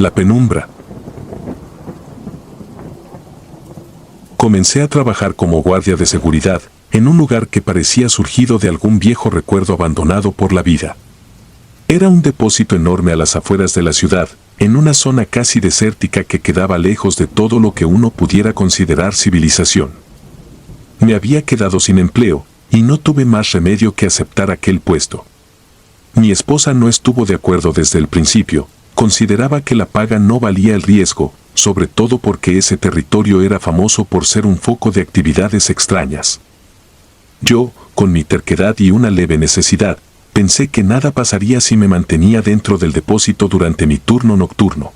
La penumbra. Comencé a trabajar como guardia de seguridad, en un lugar que parecía surgido de algún viejo recuerdo abandonado por la vida. Era un depósito enorme a las afueras de la ciudad, en una zona casi desértica que quedaba lejos de todo lo que uno pudiera considerar civilización. Me había quedado sin empleo, y no tuve más remedio que aceptar aquel puesto. Mi esposa no estuvo de acuerdo desde el principio, consideraba que la paga no valía el riesgo, sobre todo porque ese territorio era famoso por ser un foco de actividades extrañas. Yo, con mi terquedad y una leve necesidad, pensé que nada pasaría si me mantenía dentro del depósito durante mi turno nocturno.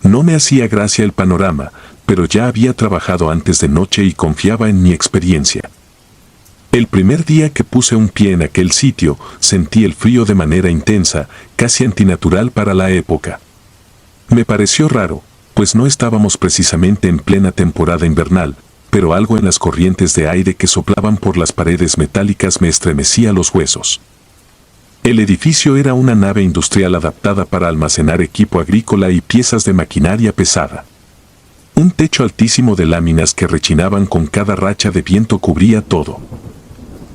No me hacía gracia el panorama, pero ya había trabajado antes de noche y confiaba en mi experiencia. El primer día que puse un pie en aquel sitio, sentí el frío de manera intensa, casi antinatural para la época. Me pareció raro, pues no estábamos precisamente en plena temporada invernal, pero algo en las corrientes de aire que soplaban por las paredes metálicas me estremecía los huesos. El edificio era una nave industrial adaptada para almacenar equipo agrícola y piezas de maquinaria pesada. Un techo altísimo de láminas que rechinaban con cada racha de viento cubría todo.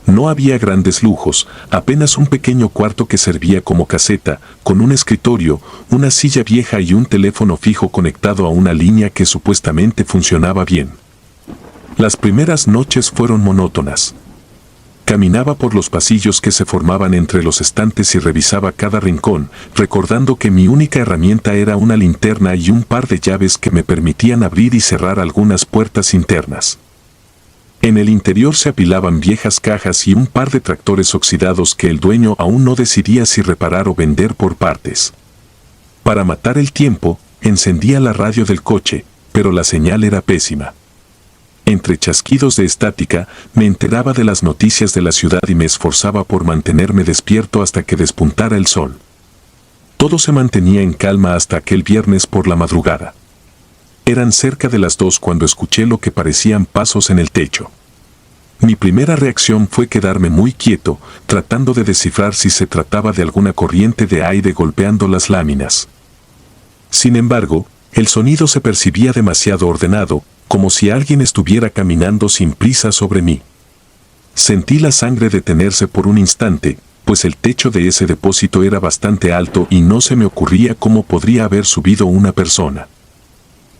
No había grandes lujos, apenas un pequeño cuarto que servía como caseta, con un escritorio, una silla vieja y un teléfono fijo conectado a una línea que supuestamente funcionaba bien. Las primeras noches fueron monótonas. Caminaba por los pasillos que se formaban entre los estantes y revisaba cada rincón, recordando que mi única herramienta era una linterna y un par de llaves que me permitían abrir y cerrar algunas puertas internas. En el interior se apilaban viejas cajas y un par de tractores oxidados que el dueño aún no decidía si reparar o vender por partes. Para matar el tiempo, encendía la radio del coche, pero la señal era pésima. Entre chasquidos de estática, me enteraba de las noticias de la ciudad y me esforzaba por mantenerme despierto hasta que despuntara el sol. Todo se mantenía en calma hasta aquel viernes por la madrugada. Eran cerca de las 2 cuando escuché lo que parecían pasos en el techo. Mi primera reacción fue quedarme muy quieto, tratando de descifrar si se trataba de alguna corriente de aire golpeando las láminas. Sin embargo, el sonido se percibía demasiado ordenado, como si alguien estuviera caminando sin prisa sobre mí. Sentí la sangre detenerse por un instante, pues el techo de ese depósito era bastante alto y no se me ocurría cómo podría haber subido una persona.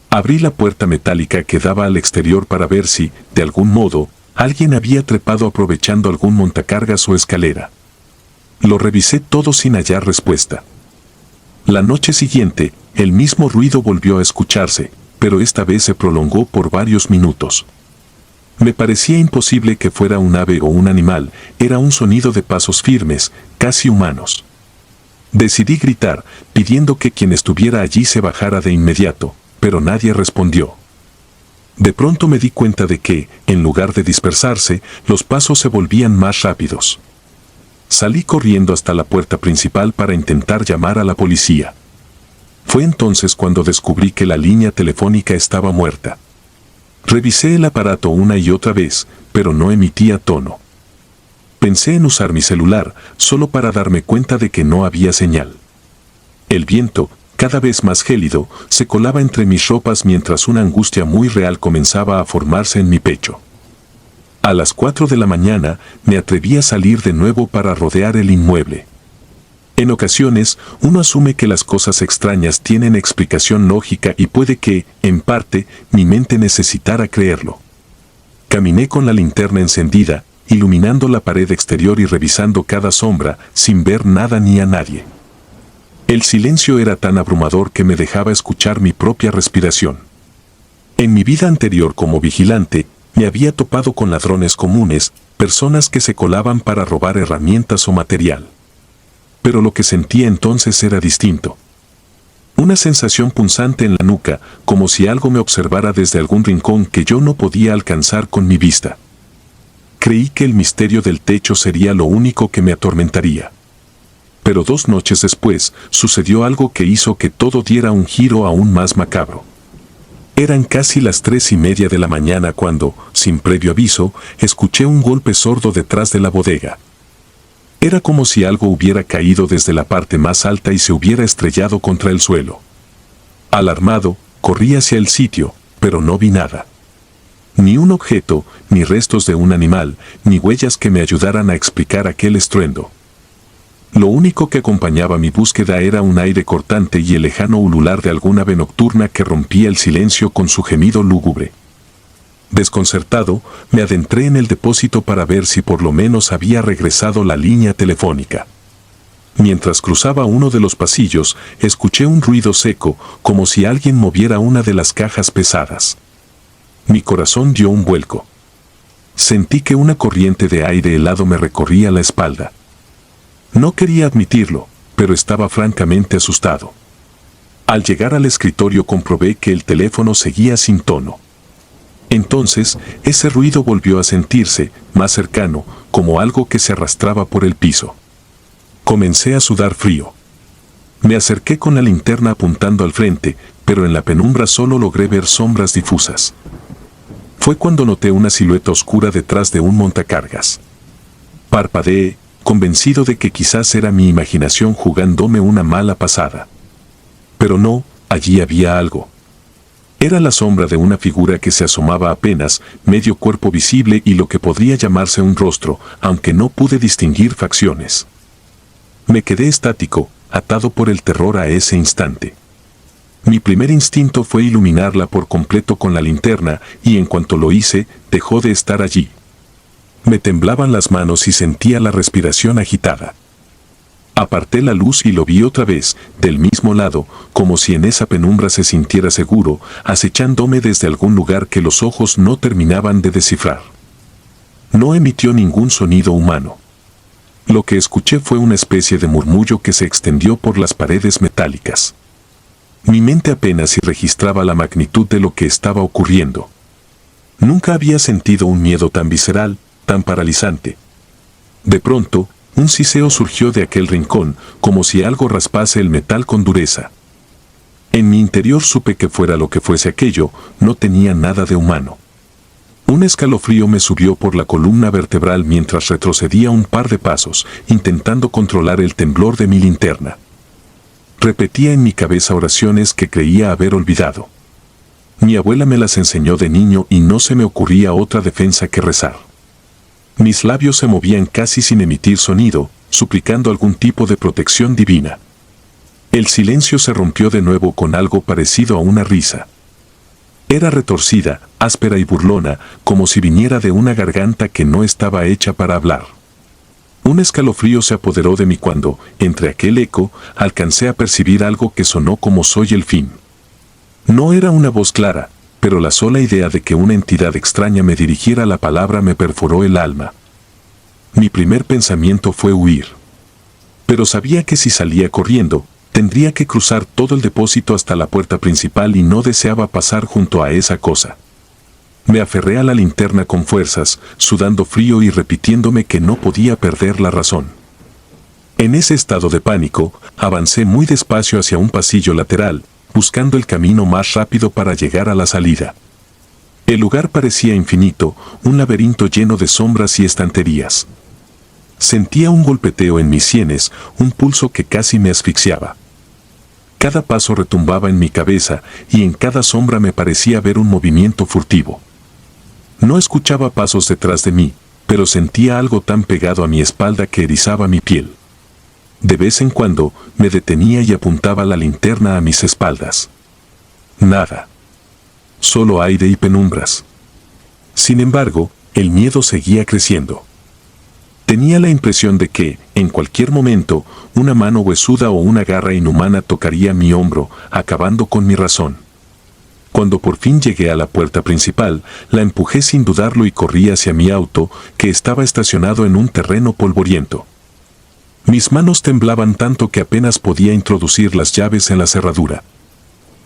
Abrí la puerta metálica que daba al exterior para ver si, de algún modo, alguien había trepado aprovechando algún montacargas o escalera. Lo revisé todo sin hallar respuesta. La noche siguiente, el mismo ruido volvió a escucharse, pero esta vez se prolongó por varios minutos. Me parecía imposible que fuera un ave o un animal, era un sonido de pasos firmes, casi humanos. Decidí gritar, pidiendo que quien estuviera allí se bajara de inmediato, pero nadie respondió. De pronto me di cuenta de que, en lugar de dispersarse, los pasos se volvían más rápidos. Salí corriendo hasta la puerta principal para intentar llamar a la policía. Fue entonces cuando descubrí que la línea telefónica estaba muerta. Revisé el aparato una y otra vez, pero no emitía tono. Pensé en usar mi celular, solo para darme cuenta de que no había señal. El viento, cada vez más gélido, se colaba entre mis ropas mientras una angustia muy real comenzaba a formarse en mi pecho. A las 4 de la mañana, me atreví a salir de nuevo para rodear el inmueble. En ocasiones, uno asume que las cosas extrañas tienen explicación lógica y puede que, en parte, mi mente necesitara creerlo. Caminé con la linterna encendida, iluminando la pared exterior y revisando cada sombra, sin ver nada ni a nadie. El silencio era tan abrumador que me dejaba escuchar mi propia respiración. En mi vida anterior como vigilante, me había topado con ladrones comunes, personas que se colaban para robar herramientas o material. Pero lo que sentía entonces era distinto. Una sensación punzante en la nuca, como si algo me observara desde algún rincón que yo no podía alcanzar con mi vista. Creí que el misterio del techo sería lo único que me atormentaría. Pero 2 noches después, sucedió algo que hizo que todo diera un giro aún más macabro. Eran casi las 3:30 de la mañana cuando, sin previo aviso, escuché un golpe sordo detrás de la bodega. Era como si algo hubiera caído desde la parte más alta y se hubiera estrellado contra el suelo. Alarmado, corrí hacia el sitio, pero no vi nada. Ni un objeto, ni restos de un animal, ni huellas que me ayudaran a explicar aquel estruendo. Lo único que acompañaba mi búsqueda era un aire cortante y el lejano ulular de alguna ave nocturna que rompía el silencio con su gemido lúgubre. Desconcertado, me adentré en el depósito para ver si por lo menos había regresado la línea telefónica. Mientras cruzaba uno de los pasillos, escuché un ruido seco, como si alguien moviera una de las cajas pesadas. Mi corazón dio un vuelco. Sentí que una corriente de aire helado me recorría la espalda. No quería admitirlo, pero estaba francamente asustado. Al llegar al escritorio comprobé que el teléfono seguía sin tono. Entonces, ese ruido volvió a sentirse, más cercano, como algo que se arrastraba por el piso. Comencé a sudar frío. Me acerqué con la linterna apuntando al frente, pero en la penumbra solo logré ver sombras difusas. Fue cuando noté una silueta oscura detrás de un montacargas. Parpadeé, convencido de que quizás era mi imaginación jugándome una mala pasada. Pero no, allí había algo. Era la sombra de una figura que se asomaba apenas, medio cuerpo visible y lo que podría llamarse un rostro, aunque no pude distinguir facciones. Me quedé estático, atado por el terror a ese instante. Mi primer instinto fue iluminarla por completo con la linterna y en cuanto lo hice, dejó de estar allí. Me temblaban las manos y sentía la respiración agitada. Aparté la luz y lo vi otra vez, del mismo lado, como si en esa penumbra se sintiera seguro, acechándome desde algún lugar que los ojos no terminaban de descifrar. No emitió ningún sonido humano. Lo que escuché fue una especie de murmullo que se extendió por las paredes metálicas. Mi mente apenas si registraba la magnitud de lo que estaba ocurriendo. Nunca había sentido un miedo tan visceral, tan paralizante. De pronto, un siseo surgió de aquel rincón, como si algo raspase el metal con dureza. En mi interior supe que fuera lo que fuese aquello, no tenía nada de humano. Un escalofrío me subió por la columna vertebral mientras retrocedía un par de pasos, intentando controlar el temblor de mi linterna. Repetía en mi cabeza oraciones que creía haber olvidado. Mi abuela me las enseñó de niño y no se me ocurría otra defensa que rezar. Mis labios se movían casi sin emitir sonido, suplicando algún tipo de protección divina. El silencio se rompió de nuevo con algo parecido a una risa. Era retorcida, áspera y burlona, como si viniera de una garganta que no estaba hecha para hablar. Un escalofrío se apoderó de mí cuando, entre aquel eco, alcancé a percibir algo que sonó como "Soy el fin". No era una voz clara, pero la sola idea de que una entidad extraña me dirigiera la palabra me perforó el alma. Mi primer pensamiento fue huir. Pero sabía que si salía corriendo, tendría que cruzar todo el depósito hasta la puerta principal y no deseaba pasar junto a esa cosa. Me aferré a la linterna con fuerzas, sudando frío y repitiéndome que no podía perder la razón. En ese estado de pánico, avancé muy despacio hacia un pasillo lateral, buscando el camino más rápido para llegar a la salida. El lugar parecía infinito, un laberinto lleno de sombras y estanterías. Sentía un golpeteo en mis sienes, un pulso que casi me asfixiaba. Cada paso retumbaba en mi cabeza y en cada sombra me parecía ver un movimiento furtivo. No escuchaba pasos detrás de mí, pero sentía algo tan pegado a mi espalda que erizaba mi piel. De vez en cuando, me detenía y apuntaba la linterna a mis espaldas. Nada. Solo aire y penumbras. Sin embargo, el miedo seguía creciendo. Tenía la impresión de que, en cualquier momento, una mano huesuda o una garra inhumana tocaría mi hombro, acabando con mi razón. Cuando por fin llegué a la puerta principal, la empujé sin dudarlo y corrí hacia mi auto, que estaba estacionado en un terreno polvoriento. Mis manos temblaban tanto que apenas podía introducir las llaves en la cerradura.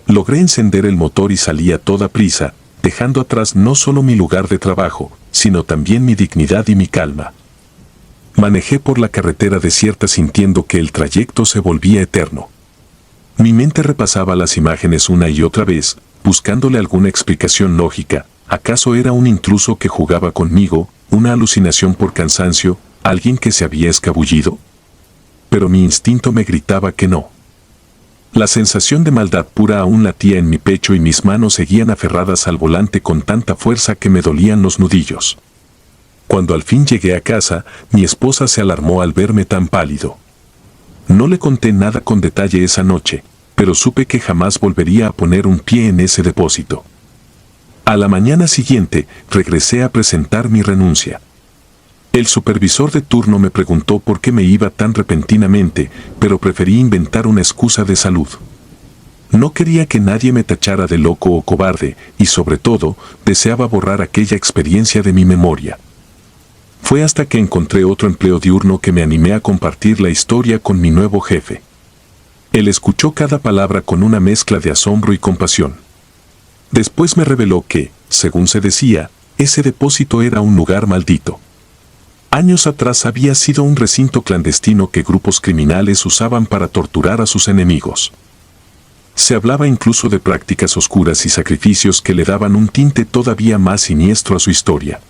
Logré encender el motor y salí a toda prisa, dejando atrás no solo mi lugar de trabajo, sino también mi dignidad y mi calma. Manejé por la carretera desierta sintiendo que el trayecto se volvía eterno. Mi mente repasaba las imágenes una y otra vez, buscándole alguna explicación lógica. ¿Acaso era un intruso que jugaba conmigo, una alucinación por cansancio, alguien que se había escabullido? Pero mi instinto me gritaba que no. La sensación de maldad pura aún latía en mi pecho y mis manos seguían aferradas al volante con tanta fuerza que me dolían los nudillos. Cuando al fin llegué a casa, mi esposa se alarmó al verme tan pálido. No le conté nada con detalle esa noche, pero supe que jamás volvería a poner un pie en ese depósito. A la mañana siguiente, regresé a presentar mi renuncia. El supervisor de turno me preguntó por qué me iba tan repentinamente, pero preferí inventar una excusa de salud. No quería que nadie me tachara de loco o cobarde, y sobre todo, deseaba borrar aquella experiencia de mi memoria. Fue hasta que encontré otro empleo diurno que me animé a compartir la historia con mi nuevo jefe. Él escuchó cada palabra con una mezcla de asombro y compasión. Después me reveló que, según se decía, ese depósito era un lugar maldito. Años atrás había sido un recinto clandestino que grupos criminales usaban para torturar a sus enemigos. Se hablaba incluso de prácticas oscuras y sacrificios que le daban un tinte todavía más siniestro a su historia.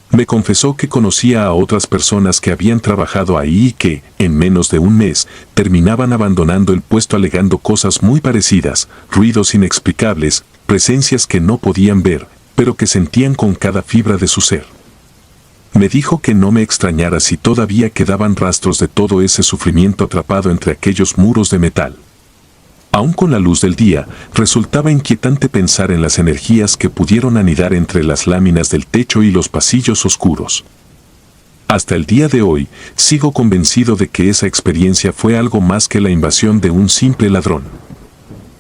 Me confesó que conocía a otras personas que habían trabajado ahí y que, en menos de un mes, terminaban abandonando el puesto alegando cosas muy parecidas, ruidos inexplicables, presencias que no podían ver, pero que sentían con cada fibra de su ser. Me dijo que no me extrañara si todavía quedaban rastros de todo ese sufrimiento atrapado entre aquellos muros de metal. Aún con la luz del día, resultaba inquietante pensar en las energías que pudieron anidar entre las láminas del techo y los pasillos oscuros. Hasta el día de hoy, sigo convencido de que esa experiencia fue algo más que la invasión de un simple ladrón.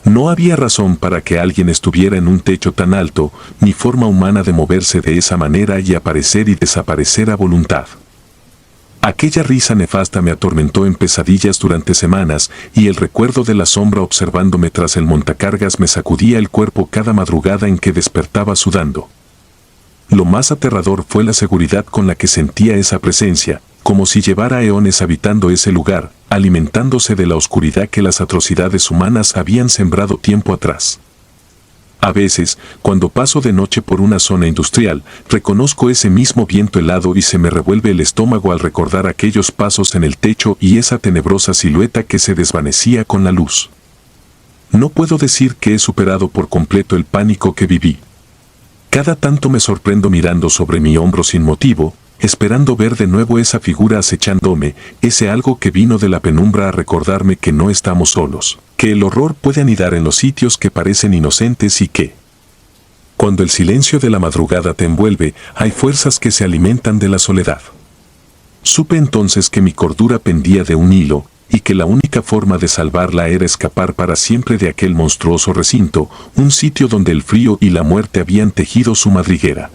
No había razón para que alguien estuviera en un techo tan alto, ni forma humana de moverse de esa manera y aparecer y desaparecer a voluntad. Aquella risa nefasta me atormentó en pesadillas durante semanas y el recuerdo de la sombra observándome tras el montacargas me sacudía el cuerpo cada madrugada en que despertaba sudando. Lo más aterrador fue la seguridad con la que sentía esa presencia, como si llevara eones habitando ese lugar, alimentándose de la oscuridad que las atrocidades humanas habían sembrado tiempo atrás. A veces, cuando paso de noche por una zona industrial, reconozco ese mismo viento helado y se me revuelve el estómago al recordar aquellos pasos en el techo y esa tenebrosa silueta que se desvanecía con la luz. No puedo decir que he superado por completo el pánico que viví. Cada tanto me sorprendo mirando sobre mi hombro sin motivo, esperando ver de nuevo esa figura acechándome, ese algo que vino de la penumbra a recordarme que no estamos solos, que el horror puede anidar en los sitios que parecen inocentes y que, cuando el silencio de la madrugada te envuelve, hay fuerzas que se alimentan de la soledad. Supe entonces que mi cordura pendía de un hilo, y que la única forma de salvarla era escapar para siempre de aquel monstruoso recinto, un sitio donde el frío y la muerte habían tejido su madriguera.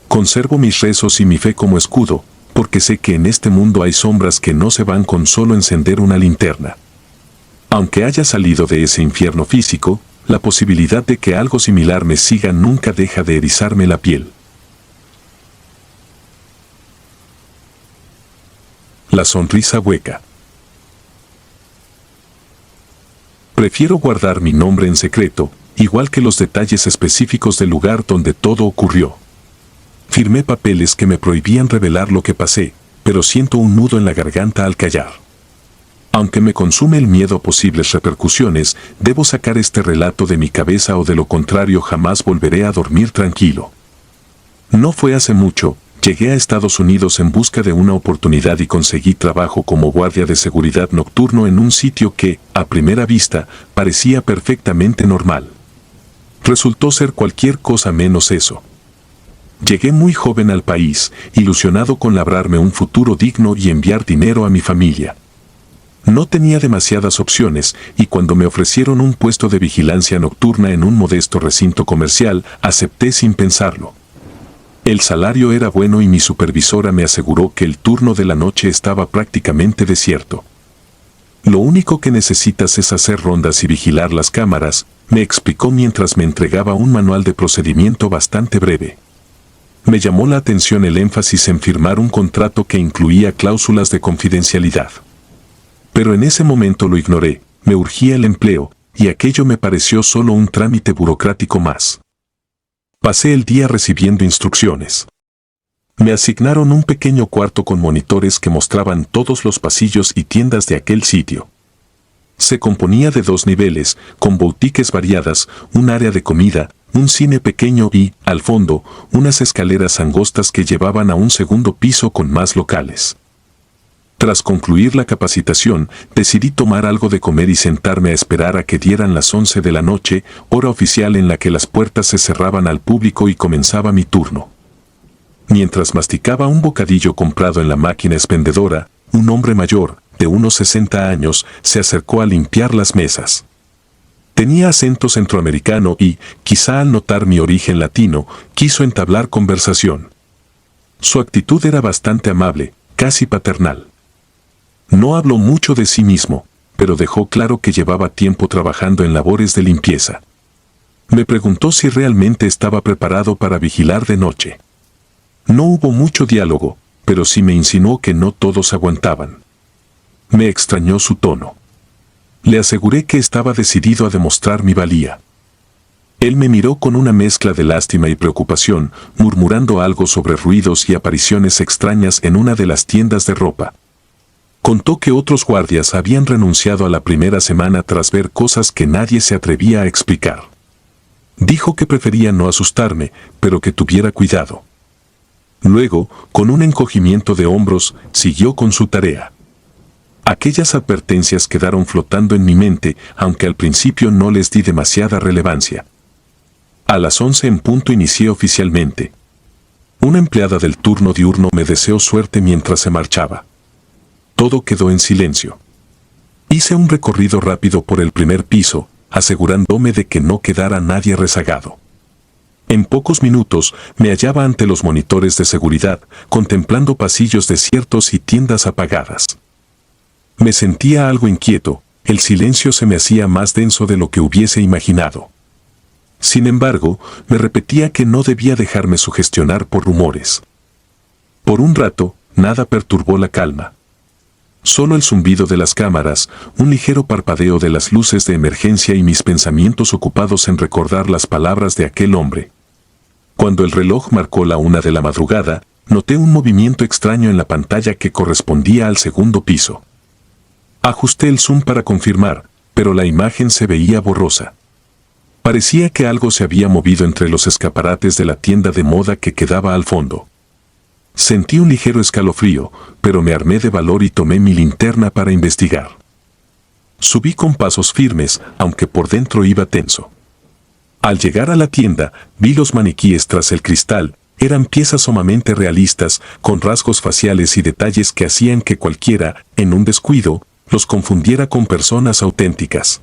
Conservo mis rezos y mi fe como escudo, porque sé que en este mundo hay sombras que no se van con solo encender una linterna. Aunque haya salido de ese infierno físico, la posibilidad de que algo similar me siga nunca deja de erizarme la piel. La sonrisa hueca. Prefiero guardar mi nombre en secreto, igual que los detalles específicos del lugar donde todo ocurrió. Firmé papeles que me prohibían revelar lo que pasé, pero siento un nudo en la garganta al callar. Aunque me consume el miedo a posibles repercusiones, debo sacar este relato de mi cabeza o de lo contrario jamás volveré a dormir tranquilo. No fue hace mucho, llegué a Estados Unidos en busca de una oportunidad y conseguí trabajo como guardia de seguridad nocturno en un sitio que, a primera vista, parecía perfectamente normal. Resultó ser cualquier cosa menos eso. Llegué muy joven al país, ilusionado con labrarme un futuro digno y enviar dinero a mi familia. No tenía demasiadas opciones, y cuando me ofrecieron un puesto de vigilancia nocturna en un modesto recinto comercial, acepté sin pensarlo. El salario era bueno y mi supervisora me aseguró que el turno de la noche estaba prácticamente desierto. Lo único que necesitas es hacer rondas y vigilar las cámaras, me explicó mientras me entregaba un manual de procedimiento bastante breve. Me llamó la atención el énfasis en firmar un contrato que incluía cláusulas de confidencialidad. Pero en ese momento lo ignoré, me urgía el empleo, y aquello me pareció solo un trámite burocrático más. Pasé el día recibiendo instrucciones. Me asignaron un pequeño cuarto con monitores que mostraban todos los pasillos y tiendas de aquel sitio. Se componía de 2 niveles, con boutiques variadas, un área de comida, un cine pequeño y, al fondo, unas escaleras angostas que llevaban a un segundo piso con más locales. Tras concluir la capacitación, decidí tomar algo de comer y sentarme a esperar a que dieran las 11 de la noche, hora oficial en la que las puertas se cerraban al público y comenzaba mi turno. Mientras masticaba un bocadillo comprado en la máquina expendedora, un hombre mayor, de unos 60 años, se acercó a limpiar las mesas. Tenía acento centroamericano y, quizá al notar mi origen latino, quiso entablar conversación. Su actitud era bastante amable, casi paternal. No habló mucho de sí mismo, pero dejó claro que llevaba tiempo trabajando en labores de limpieza. Me preguntó si realmente estaba preparado para vigilar de noche. No hubo mucho diálogo, pero sí me insinuó que no todos aguantaban. Me extrañó su tono. Le aseguré que estaba decidido a demostrar mi valía. Él me miró con una mezcla de lástima y preocupación, murmurando algo sobre ruidos y apariciones extrañas en una de las tiendas de ropa. Contó que otros guardias habían renunciado a la primera semana tras ver cosas que nadie se atrevía a explicar. Dijo que prefería no asustarme, pero que tuviera cuidado. Luego, con un encogimiento de hombros, siguió con su tarea. Aquellas advertencias quedaron flotando en mi mente, aunque al principio no les di demasiada relevancia. A las 11 en punto inicié oficialmente. Una empleada del turno diurno me deseó suerte mientras se marchaba. Todo quedó en silencio. Hice un recorrido rápido por el primer piso, asegurándome de que no quedara nadie rezagado. En pocos minutos me hallaba ante los monitores de seguridad, contemplando pasillos desiertos y tiendas apagadas. Me sentía algo inquieto, el silencio se me hacía más denso de lo que hubiese imaginado. Sin embargo, me repetía que no debía dejarme sugestionar por rumores. Por un rato, nada perturbó la calma. Solo el zumbido de las cámaras, un ligero parpadeo de las luces de emergencia y mis pensamientos ocupados en recordar las palabras de aquel hombre. Cuando el reloj marcó la 1 de la madrugada, noté un movimiento extraño en la pantalla que correspondía al segundo piso. Ajusté el zoom para confirmar, pero la imagen se veía borrosa. Parecía que algo se había movido entre los escaparates de la tienda de moda que quedaba al fondo. Sentí un ligero escalofrío, pero me armé de valor y tomé mi linterna para investigar. Subí con pasos firmes, aunque por dentro iba tenso. Al llegar a la tienda, vi los maniquíes tras el cristal. Eran piezas sumamente realistas, con rasgos faciales y detalles que hacían que cualquiera, en un descuido, los confundiera con personas auténticas.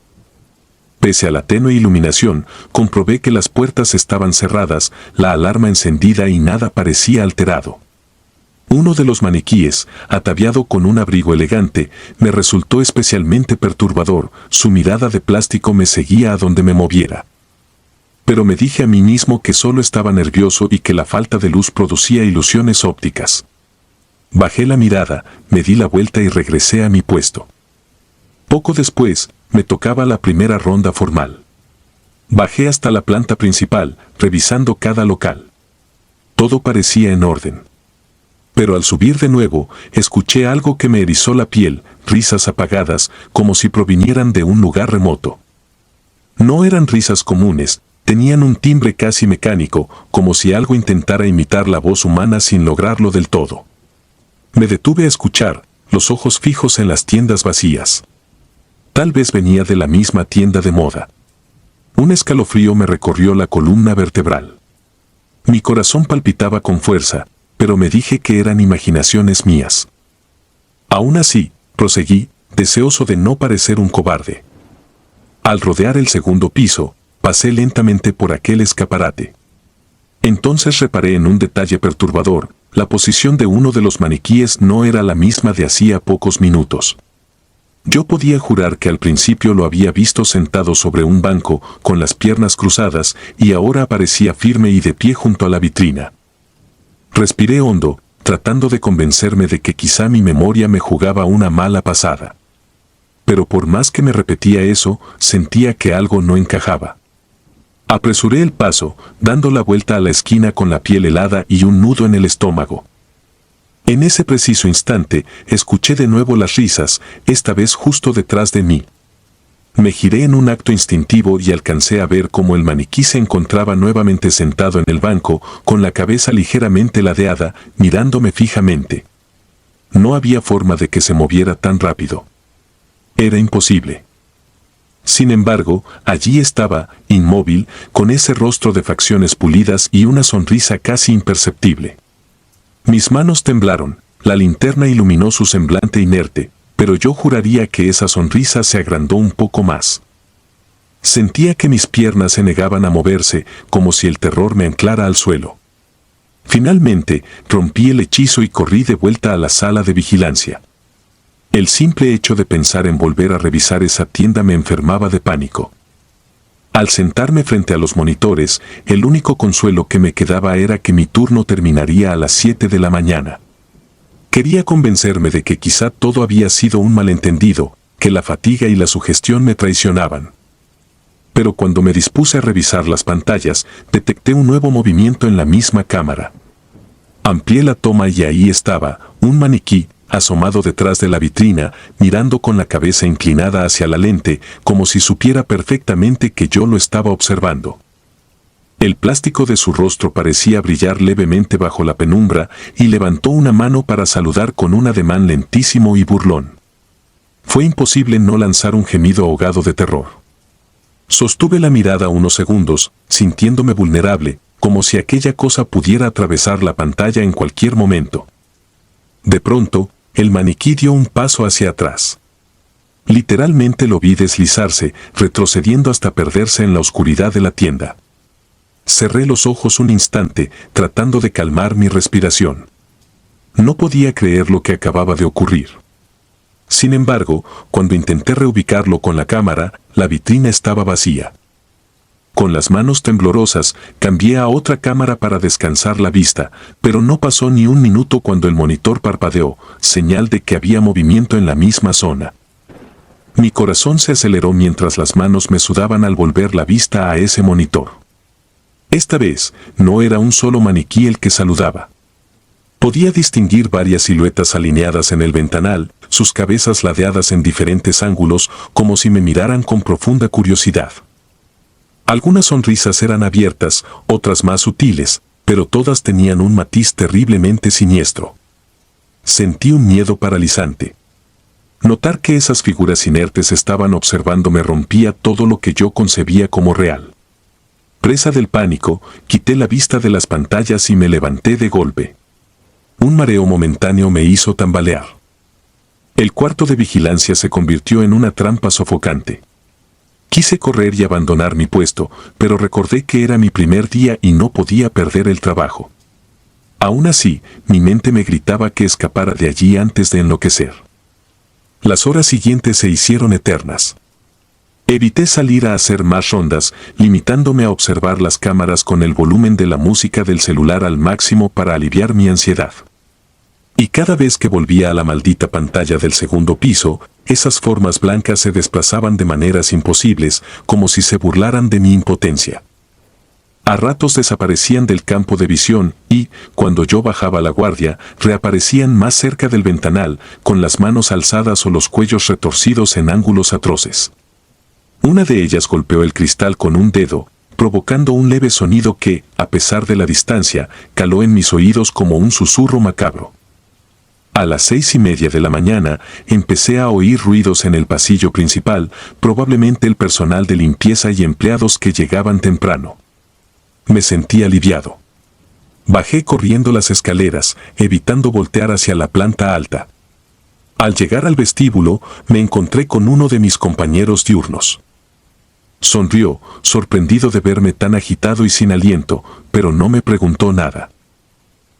Pese a la tenue iluminación, comprobé que las puertas estaban cerradas, la alarma encendida y nada parecía alterado. Uno de los maniquíes, ataviado con un abrigo elegante, me resultó especialmente perturbador. Su mirada de plástico me seguía a donde me moviera. Pero me dije a mí mismo que solo estaba nervioso y que la falta de luz producía ilusiones ópticas. Bajé la mirada, me di la vuelta y regresé a mi puesto. Poco después, me tocaba la primera ronda formal. Bajé hasta la planta principal, revisando cada local. Todo parecía en orden. Pero al subir de nuevo, escuché algo que me erizó la piel, risas apagadas, como si provinieran de un lugar remoto. No eran risas comunes, tenían un timbre casi mecánico, como si algo intentara imitar la voz humana sin lograrlo del todo. Me detuve a escuchar, los ojos fijos en las tiendas vacías. Tal vez venía de la misma tienda de moda. Un escalofrío me recorrió la columna vertebral. Mi corazón palpitaba con fuerza, pero me dije que eran imaginaciones mías. Aún así, proseguí, deseoso de no parecer un cobarde. Al rodear el segundo piso, pasé lentamente por aquel escaparate. Entonces reparé en un detalle perturbador: la posición de uno de los maniquíes no era la misma de hacía pocos minutos. Yo podía jurar que al principio lo había visto sentado sobre un banco, con las piernas cruzadas, y ahora aparecía firme y de pie junto a la vitrina. Respiré hondo, tratando de convencerme de que quizá mi memoria me jugaba una mala pasada. Pero por más que me repetía eso, sentía que algo no encajaba. Apresuré el paso, dando la vuelta a la esquina con la piel helada y un nudo en el estómago. En ese preciso instante, escuché de nuevo las risas, esta vez justo detrás de mí. Me giré en un acto instintivo y alcancé a ver cómo el maniquí se encontraba nuevamente sentado en el banco, con la cabeza ligeramente ladeada, mirándome fijamente. No había forma de que se moviera tan rápido. Era imposible. Sin embargo, allí estaba, inmóvil, con ese rostro de facciones pulidas y una sonrisa casi imperceptible. Mis manos temblaron, la linterna iluminó su semblante inerte, pero yo juraría que esa sonrisa se agrandó un poco más. Sentía que mis piernas se negaban a moverse, como si el terror me anclara al suelo. Finalmente, rompí el hechizo y corrí de vuelta a la sala de vigilancia. El simple hecho de pensar en volver a revisar esa tienda me enfermaba de pánico. Al sentarme frente a los monitores, el único consuelo que me quedaba era que mi turno terminaría a las 7 de la mañana. Quería convencerme de que quizá todo había sido un malentendido, que la fatiga y la sugestión me traicionaban. Pero cuando me dispuse a revisar las pantallas, detecté un nuevo movimiento en la misma cámara. Amplié la toma y ahí estaba, un maniquí, asomado detrás de la vitrina, mirando con la cabeza inclinada hacia la lente, como si supiera perfectamente que yo lo estaba observando. El plástico de su rostro parecía brillar levemente bajo la penumbra y levantó una mano para saludar con un ademán lentísimo y burlón. Fue imposible no lanzar un gemido ahogado de terror. Sostuve la mirada unos segundos, sintiéndome vulnerable, como si aquella cosa pudiera atravesar la pantalla en cualquier momento. De pronto, el maniquí dio un paso hacia atrás. Literalmente lo vi deslizarse, retrocediendo hasta perderse en la oscuridad de la tienda. Cerré los ojos un instante, tratando de calmar mi respiración. No podía creer lo que acababa de ocurrir. Sin embargo, cuando intenté reubicarlo con la cámara, la vitrina estaba vacía. Con las manos temblorosas, cambié a otra cámara para descansar la vista, pero no pasó ni un minuto cuando el monitor parpadeó, señal de que había movimiento en la misma zona. Mi corazón se aceleró mientras las manos me sudaban al volver la vista a ese monitor. Esta vez, no era un solo maniquí el que saludaba. Podía distinguir varias siluetas alineadas en el ventanal, sus cabezas ladeadas en diferentes ángulos, como si me miraran con profunda curiosidad. Algunas sonrisas eran abiertas, otras más sutiles, pero todas tenían un matiz terriblemente siniestro. Sentí un miedo paralizante. Notar que esas figuras inertes estaban observándome rompía todo lo que yo concebía como real. Presa del pánico, quité la vista de las pantallas y me levanté de golpe. Un mareo momentáneo me hizo tambalear. El cuarto de vigilancia se convirtió en una trampa sofocante. Quise correr y abandonar mi puesto, pero recordé que era mi primer día y no podía perder el trabajo. Aún así, mi mente me gritaba que escapara de allí antes de enloquecer. Las horas siguientes se hicieron eternas. Evité salir a hacer más rondas, limitándome a observar las cámaras con el volumen de la música del celular al máximo para aliviar mi ansiedad. Y cada vez que volvía a la maldita pantalla del segundo piso, esas formas blancas se desplazaban de maneras imposibles, como si se burlaran de mi impotencia. A ratos desaparecían del campo de visión y, cuando yo bajaba la guardia, reaparecían más cerca del ventanal, con las manos alzadas o los cuellos retorcidos en ángulos atroces. Una de ellas golpeó el cristal con un dedo, provocando un leve sonido que, a pesar de la distancia, caló en mis oídos como un susurro macabro. A las 6:30 de la mañana, empecé a oír ruidos en el pasillo principal, probablemente el personal de limpieza y empleados que llegaban temprano. Me sentí aliviado. Bajé corriendo las escaleras, evitando voltear hacia la planta alta. Al llegar al vestíbulo, me encontré con uno de mis compañeros diurnos. Sonrió, sorprendido de verme tan agitado y sin aliento, pero no me preguntó nada.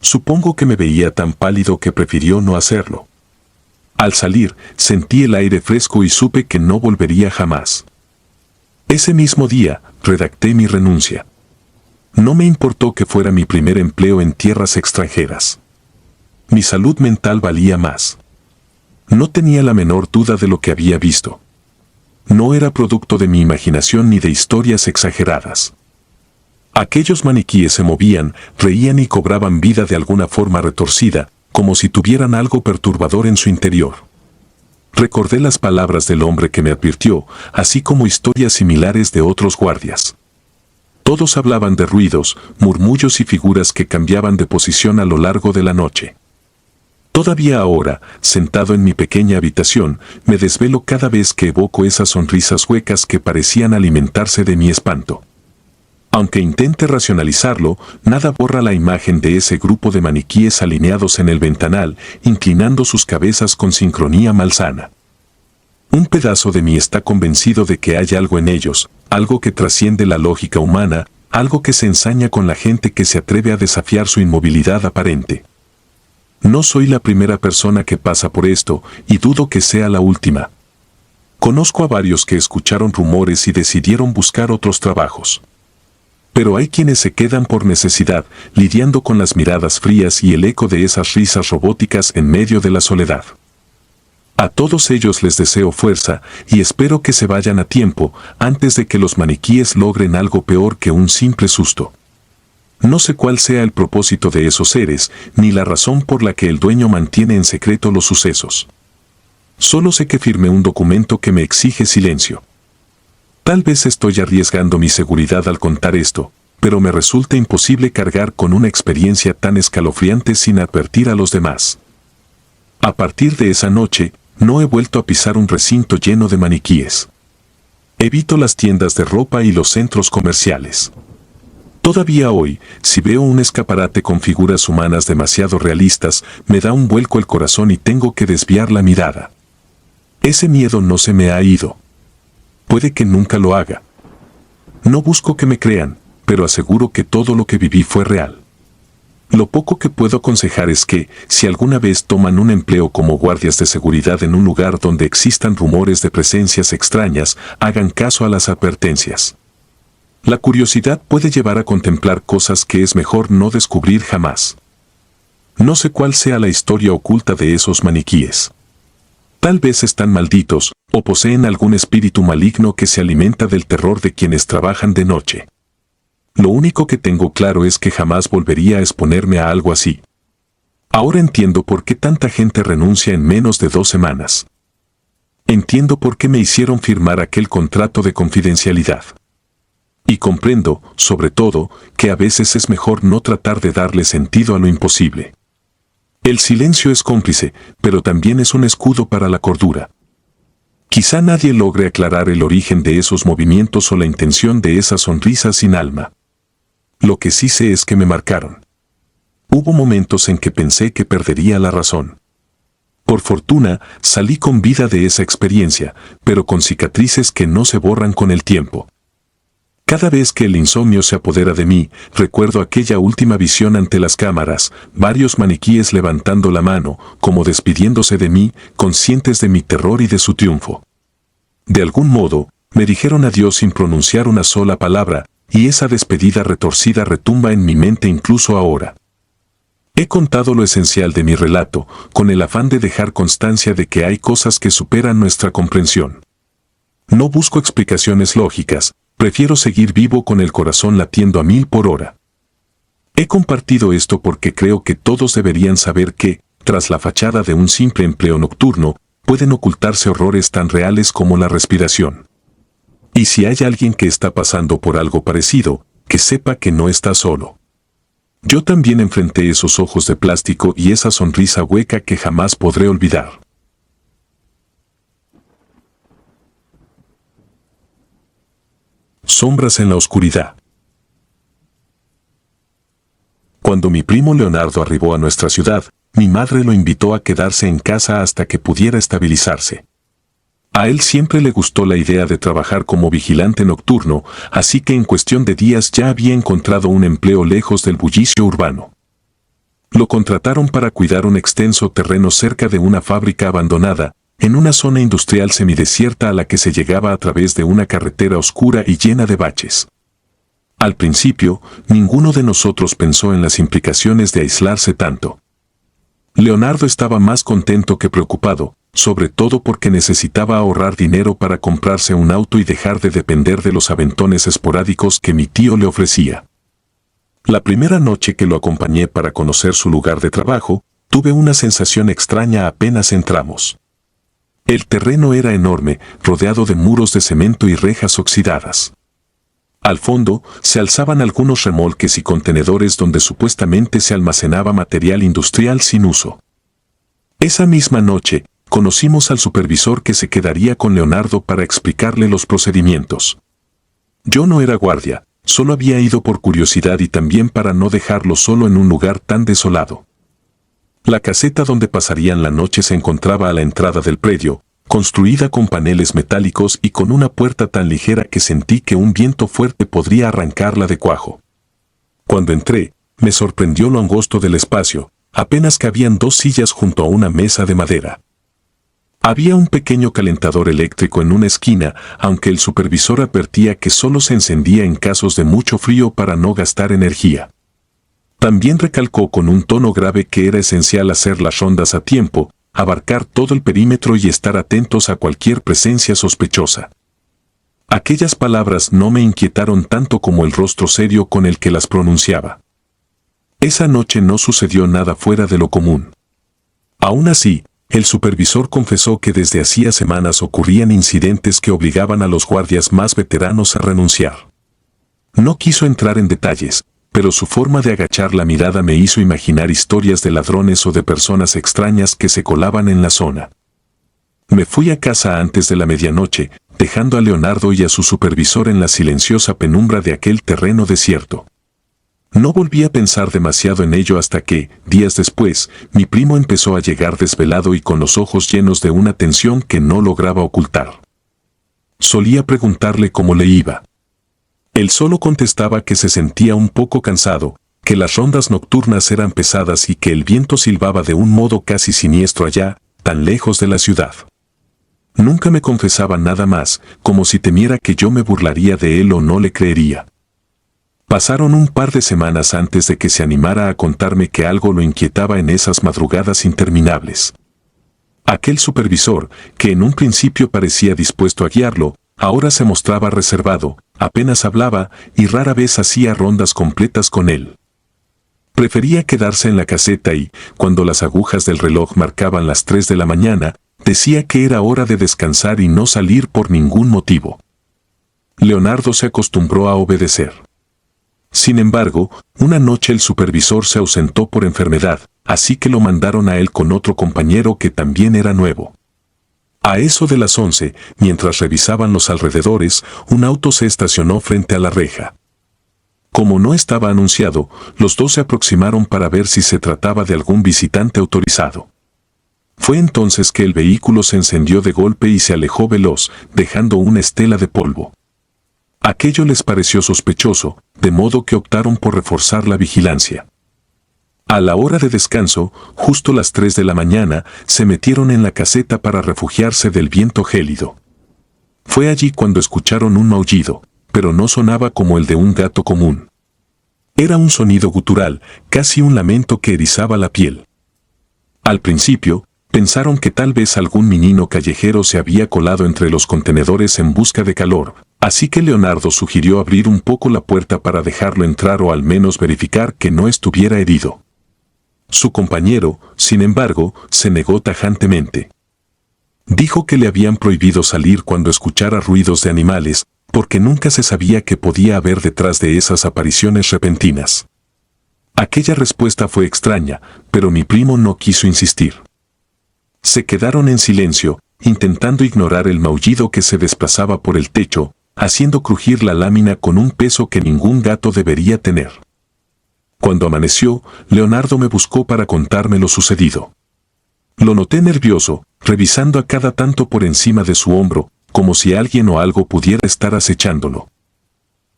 Supongo que me veía tan pálido que prefirió no hacerlo. Al salir, sentí el aire fresco y supe que no volvería jamás. Ese mismo día, redacté mi renuncia. No me importó que fuera mi primer empleo en tierras extranjeras. Mi salud mental valía más. No tenía la menor duda de lo que había visto. No era producto de mi imaginación ni de historias exageradas. Aquellos maniquíes se movían, reían y cobraban vida de alguna forma retorcida, como si tuvieran algo perturbador en su interior. Recordé las palabras del hombre que me advirtió, así como historias similares de otros guardias. Todos hablaban de ruidos, murmullos y figuras que cambiaban de posición a lo largo de la noche. Todavía ahora, sentado en mi pequeña habitación, me desvelo cada vez que evoco esas sonrisas huecas que parecían alimentarse de mi espanto. Aunque intente racionalizarlo, nada borra la imagen de ese grupo de maniquíes alineados en el ventanal, inclinando sus cabezas con sincronía malsana. Un pedazo de mí está convencido de que hay algo en ellos, algo que trasciende la lógica humana, algo que se ensaña con la gente que se atreve a desafiar su inmovilidad aparente. No soy la primera persona que pasa por esto, y dudo que sea la última. Conozco a varios que escucharon rumores y decidieron buscar otros trabajos. Pero hay quienes se quedan por necesidad, lidiando con las miradas frías y el eco de esas risas robóticas en medio de la soledad. A todos ellos les deseo fuerza y espero que se vayan a tiempo antes de que los maniquíes logren algo peor que un simple susto. No sé cuál sea el propósito de esos seres, ni la razón por la que el dueño mantiene en secreto los sucesos. Solo sé que firmé un documento que me exige silencio. Tal vez estoy arriesgando mi seguridad al contar esto, pero me resulta imposible cargar con una experiencia tan escalofriante sin advertir a los demás. A partir de esa noche, no he vuelto a pisar un recinto lleno de maniquíes. Evito las tiendas de ropa y los centros comerciales. Todavía hoy, si veo un escaparate con figuras humanas demasiado realistas, me da un vuelco el corazón y tengo que desviar la mirada. Ese miedo no se me ha ido. Puede que nunca lo haga. No busco que me crean, pero aseguro que todo lo que viví fue real. Lo poco que puedo aconsejar es que, si alguna vez toman un empleo como guardias de seguridad en un lugar donde existan rumores de presencias extrañas, hagan caso a las advertencias. La curiosidad puede llevar a contemplar cosas que es mejor no descubrir jamás. No sé cuál sea la historia oculta de esos maniquíes. Tal vez están malditos, o poseen algún espíritu maligno que se alimenta del terror de quienes trabajan de noche. Lo único que tengo claro es que jamás volvería a exponerme a algo así. Ahora entiendo por qué tanta gente renuncia en menos de 2 semanas. Entiendo por qué me hicieron firmar aquel contrato de confidencialidad. Y comprendo, sobre todo, que a veces es mejor no tratar de darle sentido a lo imposible. El silencio es cómplice, pero también es un escudo para la cordura. Quizá nadie logre aclarar el origen de esos movimientos o la intención de esa sonrisa sin alma. Lo que sí sé es que me marcaron. Hubo momentos en que pensé que perdería la razón. Por fortuna, salí con vida de esa experiencia, pero con cicatrices que no se borran con el tiempo. Cada vez que el insomnio se apodera de mí, recuerdo aquella última visión ante las cámaras, varios maniquíes levantando la mano, como despidiéndose de mí, conscientes de mi terror y de su triunfo. De algún modo, me dijeron adiós sin pronunciar una sola palabra, y esa despedida retorcida retumba en mi mente incluso ahora. He contado lo esencial de mi relato, con el afán de dejar constancia de que hay cosas que superan nuestra comprensión. No busco explicaciones lógicas, prefiero seguir vivo con el corazón latiendo a 1000 por hora. He compartido esto porque creo que todos deberían saber que, tras la fachada de un simple empleo nocturno, pueden ocultarse horrores tan reales como la respiración. Y si hay alguien que está pasando por algo parecido, que sepa que no está solo. Yo también enfrenté esos ojos de plástico y esa sonrisa hueca que jamás podré olvidar. Sombras en la oscuridad. Cuando mi primo Leonardo arribó a nuestra ciudad, mi madre lo invitó a quedarse en casa hasta que pudiera estabilizarse. A él siempre le gustó la idea de trabajar como vigilante nocturno, así que en cuestión de días ya había encontrado un empleo lejos del bullicio urbano. Lo contrataron para cuidar un extenso terreno cerca de una fábrica abandonada, en una zona industrial semidesierta a la que se llegaba a través de una carretera oscura y llena de baches. Al principio, ninguno de nosotros pensó en las implicaciones de aislarse tanto. Leonardo estaba más contento que preocupado, sobre todo porque necesitaba ahorrar dinero para comprarse un auto y dejar de depender de los aventones esporádicos que mi tío le ofrecía. La primera noche que lo acompañé para conocer su lugar de trabajo, tuve una sensación extraña apenas entramos. El terreno era enorme, rodeado de muros de cemento y rejas oxidadas. Al fondo, se alzaban algunos remolques y contenedores donde supuestamente se almacenaba material industrial sin uso. Esa misma noche, conocimos al supervisor que se quedaría con Leonardo para explicarle los procedimientos. Yo no era guardia, solo había ido por curiosidad y también para no dejarlo solo en un lugar tan desolado. La caseta donde pasarían la noche se encontraba a la entrada del predio, construida con paneles metálicos y con una puerta tan ligera que sentí que un viento fuerte podría arrancarla de cuajo. Cuando entré, me sorprendió lo angosto del espacio, apenas cabían 2 sillas junto a una mesa de madera. Había un pequeño calentador eléctrico en una esquina, aunque el supervisor advertía que solo se encendía en casos de mucho frío para no gastar energía. También recalcó con un tono grave que era esencial hacer las rondas a tiempo, abarcar todo el perímetro y estar atentos a cualquier presencia sospechosa. Aquellas palabras no me inquietaron tanto como el rostro serio con el que las pronunciaba. Esa noche no sucedió nada fuera de lo común. Aún así, el supervisor confesó que desde hacía semanas ocurrían incidentes que obligaban a los guardias más veteranos a renunciar. No quiso entrar en detalles, pero su forma de agachar la mirada me hizo imaginar historias de ladrones o de personas extrañas que se colaban en la zona. Me fui a casa antes de la medianoche, dejando a Leonardo y a su supervisor en la silenciosa penumbra de aquel terreno desierto. No volví a pensar demasiado en ello hasta que, días después, mi primo empezó a llegar desvelado y con los ojos llenos de una tensión que no lograba ocultar. Solía preguntarle cómo le iba. Él solo contestaba que se sentía un poco cansado, que las rondas nocturnas eran pesadas y que el viento silbaba de un modo casi siniestro allá, tan lejos de la ciudad. Nunca me confesaba nada más, como si temiera que yo me burlaría de él o no le creería. Pasaron un par de semanas antes de que se animara a contarme que algo lo inquietaba en esas madrugadas interminables. Aquel supervisor, que en un principio parecía dispuesto a guiarlo, ahora se mostraba reservado, apenas hablaba y rara vez hacía rondas completas con él. Prefería quedarse en la caseta y, cuando las agujas del reloj marcaban las 3 de la mañana, decía que era hora de descansar y no salir por ningún motivo. Leonardo se acostumbró a obedecer. Sin embargo, una noche el supervisor se ausentó por enfermedad, así que lo mandaron a él con otro compañero que también era nuevo. A eso de las 11, mientras revisaban los alrededores, un auto se estacionó frente a la reja. Como no estaba anunciado, los dos se aproximaron para ver si se trataba de algún visitante autorizado. Fue entonces que el vehículo se encendió de golpe y se alejó veloz, dejando una estela de polvo. Aquello les pareció sospechoso, de modo que optaron por reforzar la vigilancia. A la hora de descanso, justo las 3 de la mañana, se metieron en la caseta para refugiarse del viento gélido. Fue allí cuando escucharon un maullido, pero no sonaba como el de un gato común. Era un sonido gutural, casi un lamento que erizaba la piel. Al principio, pensaron que tal vez algún menino callejero se había colado entre los contenedores en busca de calor, así que Leonardo sugirió abrir un poco la puerta para dejarlo entrar o al menos verificar que no estuviera herido. Su compañero, sin embargo, se negó tajantemente. Dijo que le habían prohibido salir cuando escuchara ruidos de animales, porque nunca se sabía qué podía haber detrás de esas apariciones repentinas. Aquella respuesta fue extraña, pero mi primo no quiso insistir. Se quedaron en silencio, intentando ignorar el maullido que se desplazaba por el techo, haciendo crujir la lámina con un peso que ningún gato debería tener. Cuando amaneció, Leonardo me buscó para contarme lo sucedido. Lo noté nervioso, revisando a cada tanto por encima de su hombro, como si alguien o algo pudiera estar acechándolo.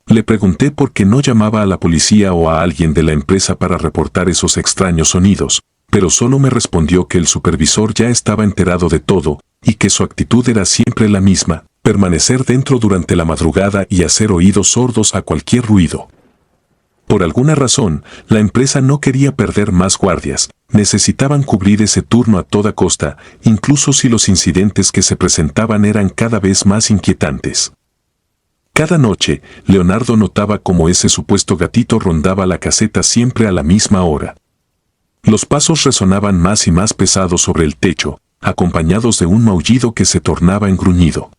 Le pregunté por qué no llamaba a la policía o a alguien de la empresa para reportar esos extraños sonidos, pero solo me respondió que el supervisor ya estaba enterado de todo, y que su actitud era siempre la misma, permanecer dentro durante la madrugada y hacer oídos sordos a cualquier ruido. Por alguna razón, la empresa no quería perder más guardias, necesitaban cubrir ese turno a toda costa, incluso si los incidentes que se presentaban eran cada vez más inquietantes. Cada noche, Leonardo notaba cómo ese supuesto gatito rondaba la caseta siempre a la misma hora. Los pasos resonaban más y más pesados sobre el techo, acompañados de un maullido que se tornaba en gruñido.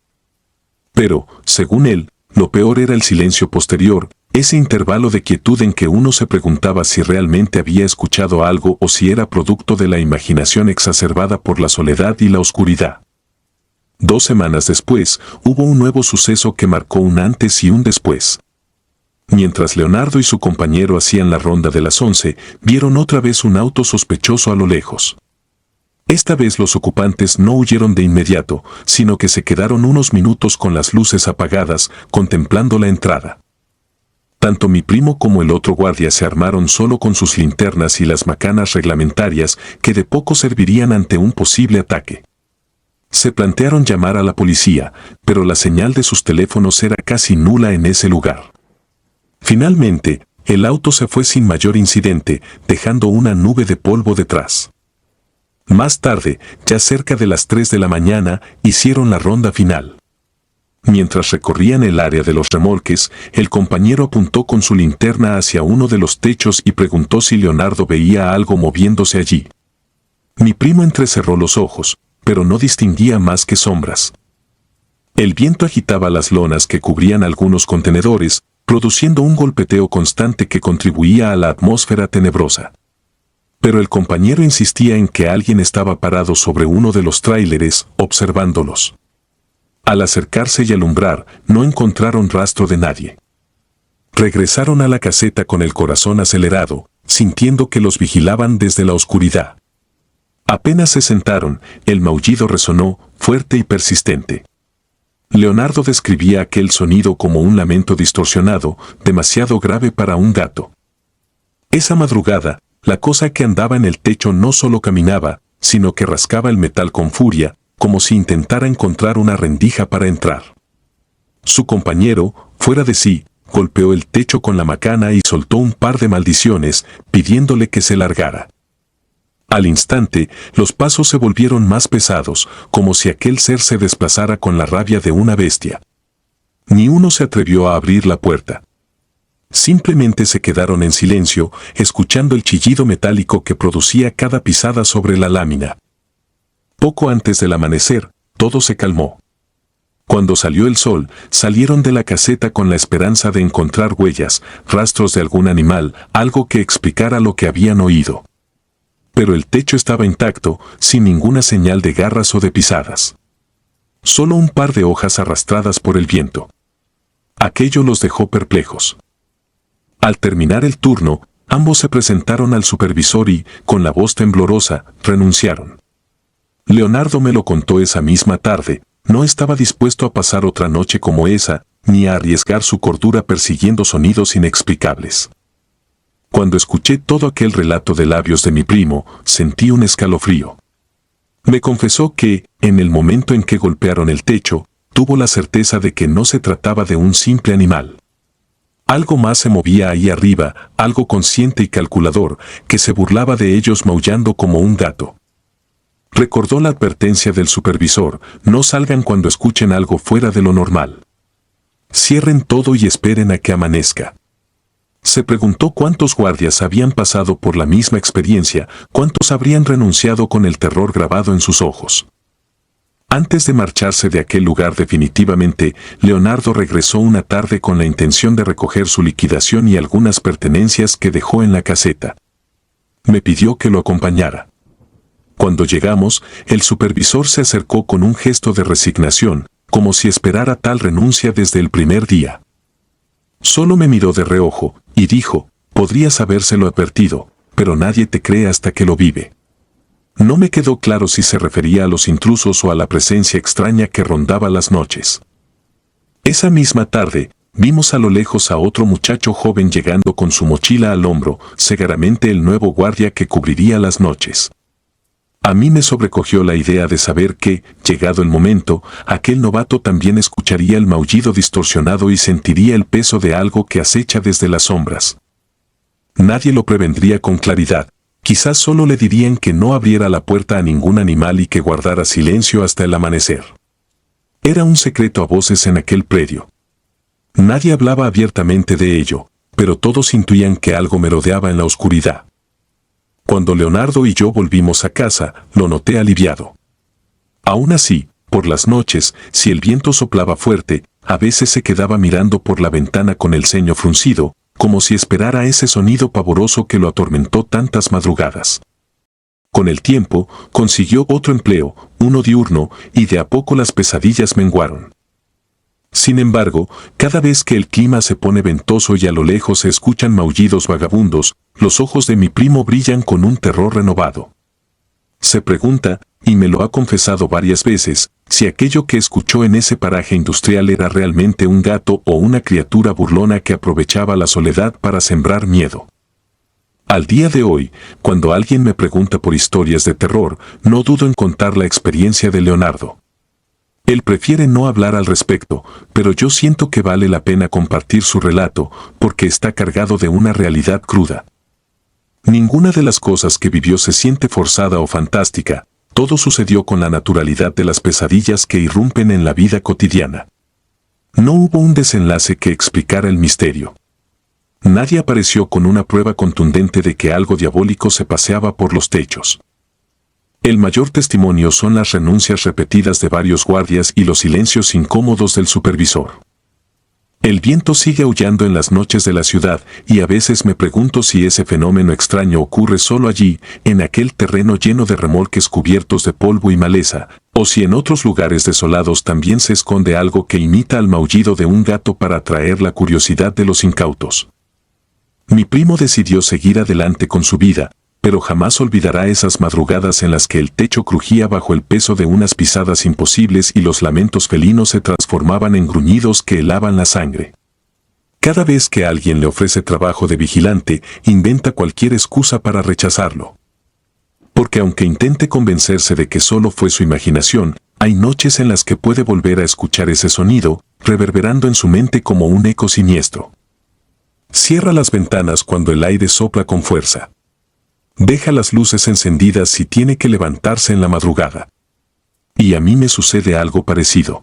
Pero, según él, lo peor era el silencio posterior, ese intervalo de quietud en que uno se preguntaba si realmente había escuchado algo o si era producto de la imaginación exacerbada por la soledad y la oscuridad. 2 semanas después, hubo un nuevo suceso que marcó un antes y un después. Mientras Leonardo y su compañero hacían la ronda de las 11, vieron otra vez un auto sospechoso a lo lejos. Esta vez los ocupantes no huyeron de inmediato, sino que se quedaron unos minutos con las luces apagadas, contemplando la entrada. Tanto mi primo como el otro guardia se armaron solo con sus linternas y las macanas reglamentarias que de poco servirían ante un posible ataque. Se plantearon llamar a la policía, pero la señal de sus teléfonos era casi nula en ese lugar. Finalmente, el auto se fue sin mayor incidente, dejando una nube de polvo detrás. Más tarde, ya cerca de las 3 de la mañana, hicieron la ronda final. Mientras recorrían el área de los remolques, el compañero apuntó con su linterna hacia uno de los techos y preguntó si Leonardo veía algo moviéndose allí. Mi primo entrecerró los ojos, pero no distinguía más que sombras. El viento agitaba las lonas que cubrían algunos contenedores, produciendo un golpeteo constante que contribuía a la atmósfera tenebrosa. Pero el compañero insistía en que alguien estaba parado sobre uno de los tráileres, observándolos. Al acercarse y alumbrar, no encontraron rastro de nadie. Regresaron a la caseta con el corazón acelerado, sintiendo que los vigilaban desde la oscuridad. Apenas se sentaron, el maullido resonó, fuerte y persistente. Leonardo describía aquel sonido como un lamento distorsionado, demasiado grave para un gato. Esa madrugada, la cosa que andaba en el techo no solo caminaba, sino que rascaba el metal con furia, como si intentara encontrar una rendija para entrar. Su compañero, fuera de sí, golpeó el techo con la macana y soltó un par de maldiciones, pidiéndole que se largara. Al instante, los pasos se volvieron más pesados, como si aquel ser se desplazara con la rabia de una bestia. Ni uno se atrevió a abrir la puerta. Simplemente se quedaron en silencio, escuchando el chillido metálico que producía cada pisada sobre la lámina. Poco antes del amanecer, todo se calmó. Cuando salió el sol, salieron de la caseta con la esperanza de encontrar huellas, rastros de algún animal, algo que explicara lo que habían oído. Pero el techo estaba intacto, sin ninguna señal de garras o de pisadas. Solo un par de hojas arrastradas por el viento. Aquello los dejó perplejos. Al terminar el turno, ambos se presentaron al supervisor y, con la voz temblorosa, renunciaron. Leonardo me lo contó esa misma tarde, no estaba dispuesto a pasar otra noche como esa, ni a arriesgar su cordura persiguiendo sonidos inexplicables. Cuando escuché todo aquel relato de labios de mi primo, sentí un escalofrío. Me confesó que, en el momento en que golpearon el techo, tuvo la certeza de que no se trataba de un simple animal. Algo más se movía ahí arriba, algo consciente y calculador, que se burlaba de ellos maullando como un gato. Recordó la advertencia del supervisor: no salgan cuando escuchen algo fuera de lo normal. Cierren todo y esperen a que amanezca. Se preguntó cuántos guardias habían pasado por la misma experiencia, cuántos habrían renunciado con el terror grabado en sus ojos. Antes de marcharse de aquel lugar definitivamente, Leonardo regresó una tarde con la intención de recoger su liquidación y algunas pertenencias que dejó en la caseta. Me pidió que lo acompañara. Cuando llegamos, el supervisor se acercó con un gesto de resignación, como si esperara tal renuncia desde el primer día. Solo me miró de reojo, y dijo: podrías habérselo advertido, pero nadie te cree hasta que lo vive. No me quedó claro si se refería a los intrusos o a la presencia extraña que rondaba las noches. Esa misma tarde, vimos a lo lejos a otro muchacho joven llegando con su mochila al hombro, seguramente el nuevo guardia que cubriría las noches. A mí me sobrecogió la idea de saber que, llegado el momento, aquel novato también escucharía el maullido distorsionado y sentiría el peso de algo que acecha desde las sombras. Nadie lo prevendría con claridad, quizás solo le dirían que no abriera la puerta a ningún animal y que guardara silencio hasta el amanecer. Era un secreto a voces en aquel predio. Nadie hablaba abiertamente de ello, pero todos intuían que algo merodeaba en la oscuridad. Cuando Leonardo y yo volvimos a casa, lo noté aliviado. Aún así, por las noches, si el viento soplaba fuerte, a veces se quedaba mirando por la ventana con el ceño fruncido, como si esperara ese sonido pavoroso que lo atormentó tantas madrugadas. Con el tiempo, consiguió otro empleo, uno diurno, y de a poco las pesadillas menguaron. Sin embargo, cada vez que el clima se pone ventoso y a lo lejos se escuchan maullidos vagabundos, los ojos de mi primo brillan con un terror renovado. Se pregunta, y me lo ha confesado varias veces, si aquello que escuchó en ese paraje industrial era realmente un gato o una criatura burlona que aprovechaba la soledad para sembrar miedo. Al día de hoy, cuando alguien me pregunta por historias de terror, no dudo en contar la experiencia de Leonardo. Él prefiere no hablar al respecto, pero yo siento que vale la pena compartir su relato, porque está cargado de una realidad cruda. Ninguna de las cosas que vivió se siente forzada o fantástica, todo sucedió con la naturalidad de las pesadillas que irrumpen en la vida cotidiana. No hubo un desenlace que explicara el misterio. Nadie apareció con una prueba contundente de que algo diabólico se paseaba por los techos. El mayor testimonio son las renuncias repetidas de varios guardias y los silencios incómodos del supervisor. El viento sigue aullando en las noches de la ciudad y a veces me pregunto si ese fenómeno extraño ocurre solo allí, en aquel terreno lleno de remolques cubiertos de polvo y maleza, o si en otros lugares desolados también se esconde algo que imita al maullido de un gato para atraer la curiosidad de los incautos. Mi primo decidió seguir adelante con su vida, pero jamás olvidará esas madrugadas en las que el techo crujía bajo el peso de unas pisadas imposibles y los lamentos felinos se transformaban en gruñidos que helaban la sangre. Cada vez que alguien le ofrece trabajo de vigilante, inventa cualquier excusa para rechazarlo. Porque aunque intente convencerse de que solo fue su imaginación, hay noches en las que puede volver a escuchar ese sonido, reverberando en su mente como un eco siniestro. Cierra las ventanas cuando el aire sopla con fuerza. Deja las luces encendidas si tiene que levantarse en la madrugada. Y a mí me sucede algo parecido.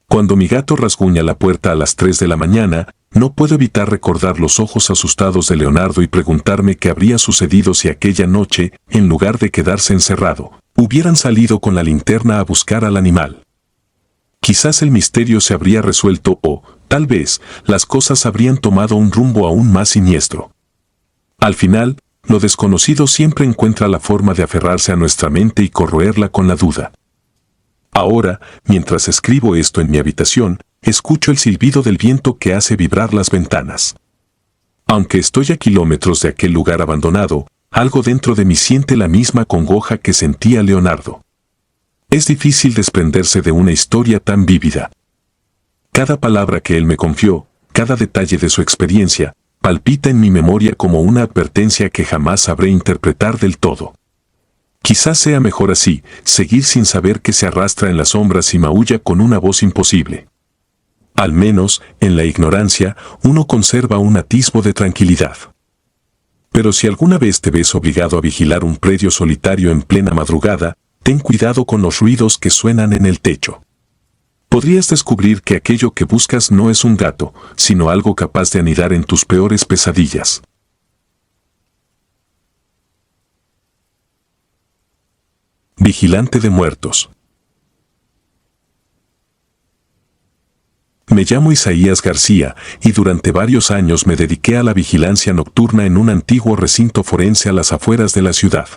Cuando mi gato rasguña la puerta a las 3 de la mañana, no puedo evitar recordar los ojos asustados de Leonardo y preguntarme qué habría sucedido si aquella noche, en lugar de quedarse encerrado, hubieran salido con la linterna a buscar al animal. Quizás el misterio se habría resuelto o, tal vez, las cosas habrían tomado un rumbo aún más siniestro. Al final, lo desconocido siempre encuentra la forma de aferrarse a nuestra mente y corroerla con la duda. Ahora, mientras escribo esto en mi habitación, escucho el silbido del viento que hace vibrar las ventanas. Aunque estoy a kilómetros de aquel lugar abandonado, algo dentro de mí siente la misma congoja que sentía Leonardo. Es difícil desprenderse de una historia tan vívida. Cada palabra que él me confió, cada detalle de su experiencia, palpita en mi memoria como una advertencia que jamás sabré interpretar del todo. Quizás sea mejor así, seguir sin saber que se arrastra en las sombras y maulla con una voz imposible. Al menos, en la ignorancia, uno conserva un atisbo de tranquilidad. Pero si alguna vez te ves obligado a vigilar un predio solitario en plena madrugada, ten cuidado con los ruidos que suenan en el techo. Podrías descubrir que aquello que buscas no es un gato, sino algo capaz de anidar en tus peores pesadillas. Vigilante de muertos. Me llamo Isaías García y durante varios años me dediqué a la vigilancia nocturna en un antiguo recinto forense a las afueras de la ciudad.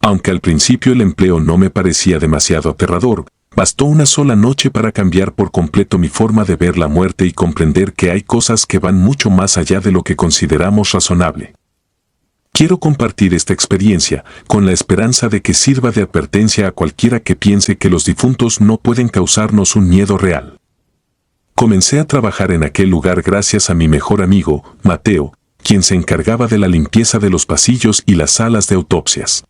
Aunque al principio el empleo no me parecía demasiado aterrador, bastó una sola noche para cambiar por completo mi forma de ver la muerte y comprender que hay cosas que van mucho más allá de lo que consideramos razonable. Quiero compartir esta experiencia, con la esperanza de que sirva de advertencia a cualquiera que piense que los difuntos no pueden causarnos un miedo real. Comencé a trabajar en aquel lugar gracias a mi mejor amigo, Mateo, quien se encargaba de la limpieza de los pasillos y las salas de autopsias.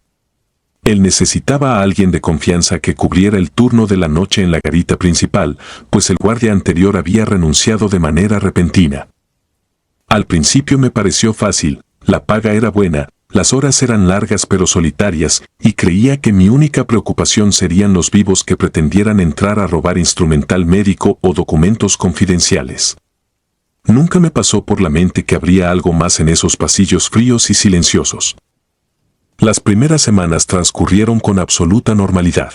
Él necesitaba a alguien de confianza que cubriera el turno de la noche en la garita principal, pues el guardia anterior había renunciado de manera repentina. Al principio me pareció fácil, la paga era buena, las horas eran largas pero solitarias, y creía que mi única preocupación serían los vivos que pretendieran entrar a robar instrumental médico o documentos confidenciales. Nunca me pasó por la mente que habría algo más en esos pasillos fríos y silenciosos. Las primeras semanas transcurrieron con absoluta normalidad.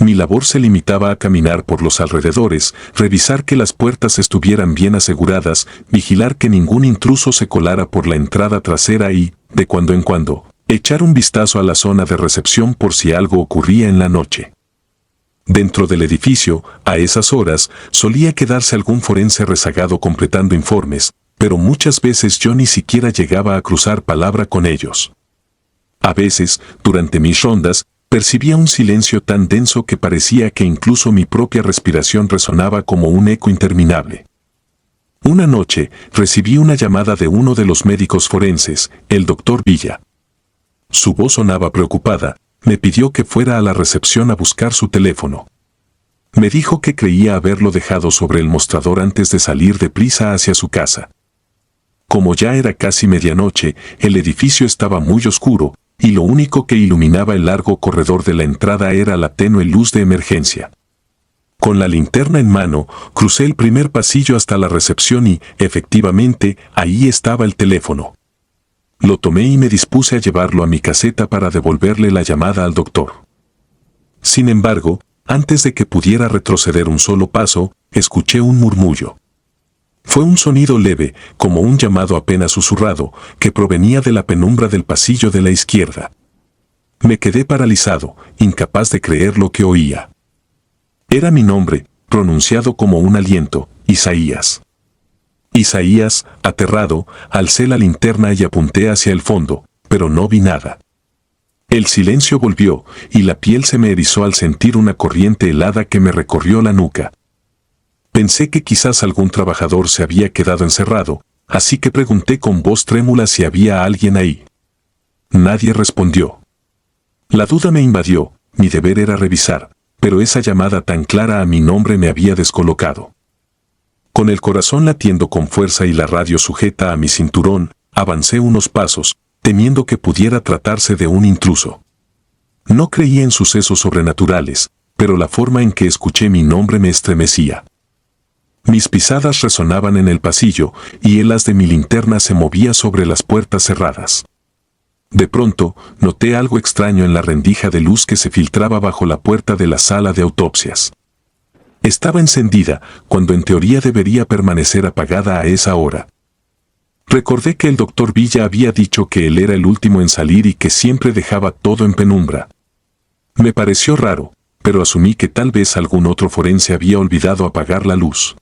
Mi labor se limitaba a caminar por los alrededores, revisar que las puertas estuvieran bien aseguradas, vigilar que ningún intruso se colara por la entrada trasera y, de cuando en cuando, echar un vistazo a la zona de recepción por si algo ocurría en la noche. Dentro del edificio, a esas horas, solía quedarse algún forense rezagado completando informes, pero muchas veces yo ni siquiera llegaba a cruzar palabra con ellos. A veces, durante mis rondas, percibía un silencio tan denso que parecía que incluso mi propia respiración resonaba como un eco interminable. Una noche, recibí una llamada de uno de los médicos forenses, el doctor Villa. Su voz sonaba preocupada, me pidió que fuera a la recepción a buscar su teléfono. Me dijo que creía haberlo dejado sobre el mostrador antes de salir deprisa hacia su casa. Como ya era casi medianoche, el edificio estaba muy oscuro, y lo único que iluminaba el largo corredor de la entrada era la tenue luz de emergencia. Con la linterna en mano, crucé el primer pasillo hasta la recepción y, efectivamente, ahí estaba el teléfono. Lo tomé y me dispuse a llevarlo a mi caseta para devolverle la llamada al doctor. Sin embargo, antes de que pudiera retroceder un solo paso, escuché un murmullo. Fue un sonido leve, como un llamado apenas susurrado, que provenía de la penumbra del pasillo de la izquierda. Me quedé paralizado, incapaz de creer lo que oía. Era mi nombre, pronunciado como un aliento, Isaías. Isaías, aterrado, alcé la linterna y apunté hacia el fondo, pero no vi nada. El silencio volvió, y la piel se me erizó al sentir una corriente helada que me recorrió la nuca. Pensé que quizás algún trabajador se había quedado encerrado, así que pregunté con voz trémula si había alguien ahí. Nadie respondió. La duda me invadió, mi deber era revisar, pero esa llamada tan clara a mi nombre me había descolocado. Con el corazón latiendo con fuerza y la radio sujeta a mi cinturón, avancé unos pasos, temiendo que pudiera tratarse de un intruso. No creía en sucesos sobrenaturales, pero la forma en que escuché mi nombre me estremecía. Mis pisadas resonaban en el pasillo y el haz de mi linterna se movía sobre las puertas cerradas. De pronto, noté algo extraño en la rendija de luz que se filtraba bajo la puerta de la sala de autopsias. Estaba encendida, cuando en teoría debería permanecer apagada a esa hora. Recordé que el doctor Villa había dicho que él era el último en salir y que siempre dejaba todo en penumbra. Me pareció raro, pero asumí que tal vez algún otro forense había olvidado apagar la luz.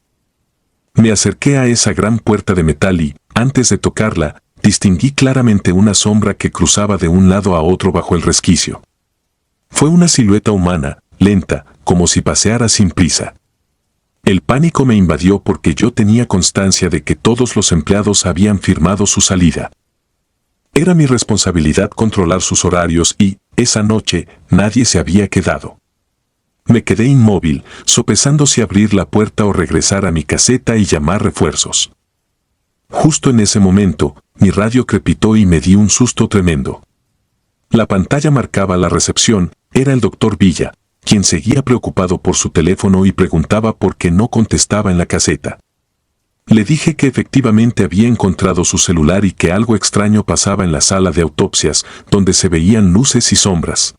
Me acerqué a esa gran puerta de metal y, antes de tocarla, distinguí claramente una sombra que cruzaba de un lado a otro bajo el resquicio. Fue una silueta humana, lenta, como si paseara sin prisa. El pánico me invadió porque yo tenía constancia de que todos los empleados habían firmado su salida. Era mi responsabilidad controlar sus horarios y, esa noche, nadie se había quedado. Me quedé inmóvil, sopesando si abrir la puerta o regresar a mi caseta y llamar refuerzos. Justo en ese momento, mi radio crepitó y me di un susto tremendo. La pantalla marcaba la recepción, era el doctor Villa, quien seguía preocupado por su teléfono y preguntaba por qué no contestaba en la caseta. Le dije que efectivamente había encontrado su celular y que algo extraño pasaba en la sala de autopsias, donde se veían luces y sombras.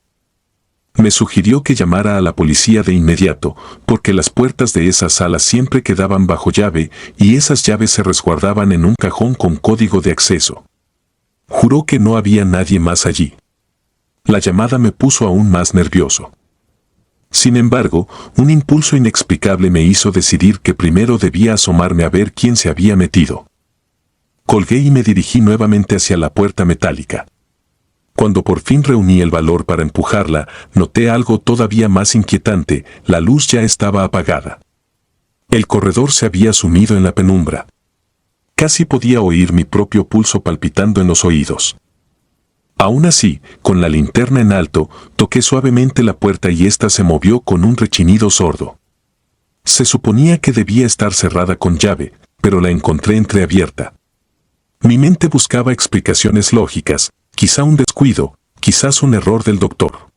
Me sugirió que llamara a la policía de inmediato, porque las puertas de esa sala siempre quedaban bajo llave y esas llaves se resguardaban en un cajón con código de acceso. Juró que no había nadie más allí. La llamada me puso aún más nervioso. Sin embargo, un impulso inexplicable me hizo decidir que primero debía asomarme a ver quién se había metido. Colgué y me dirigí nuevamente hacia la puerta metálica. Cuando por fin reuní el valor para empujarla, noté algo todavía más inquietante: la luz ya estaba apagada. El corredor se había sumido en la penumbra. Casi podía oír mi propio pulso palpitando en los oídos. Aún así, con la linterna en alto, toqué suavemente la puerta y ésta se movió con un rechinido sordo. Se suponía que debía estar cerrada con llave, pero la encontré entreabierta. Mi mente buscaba explicaciones lógicas, quizá un descuido, quizás un error del doctor.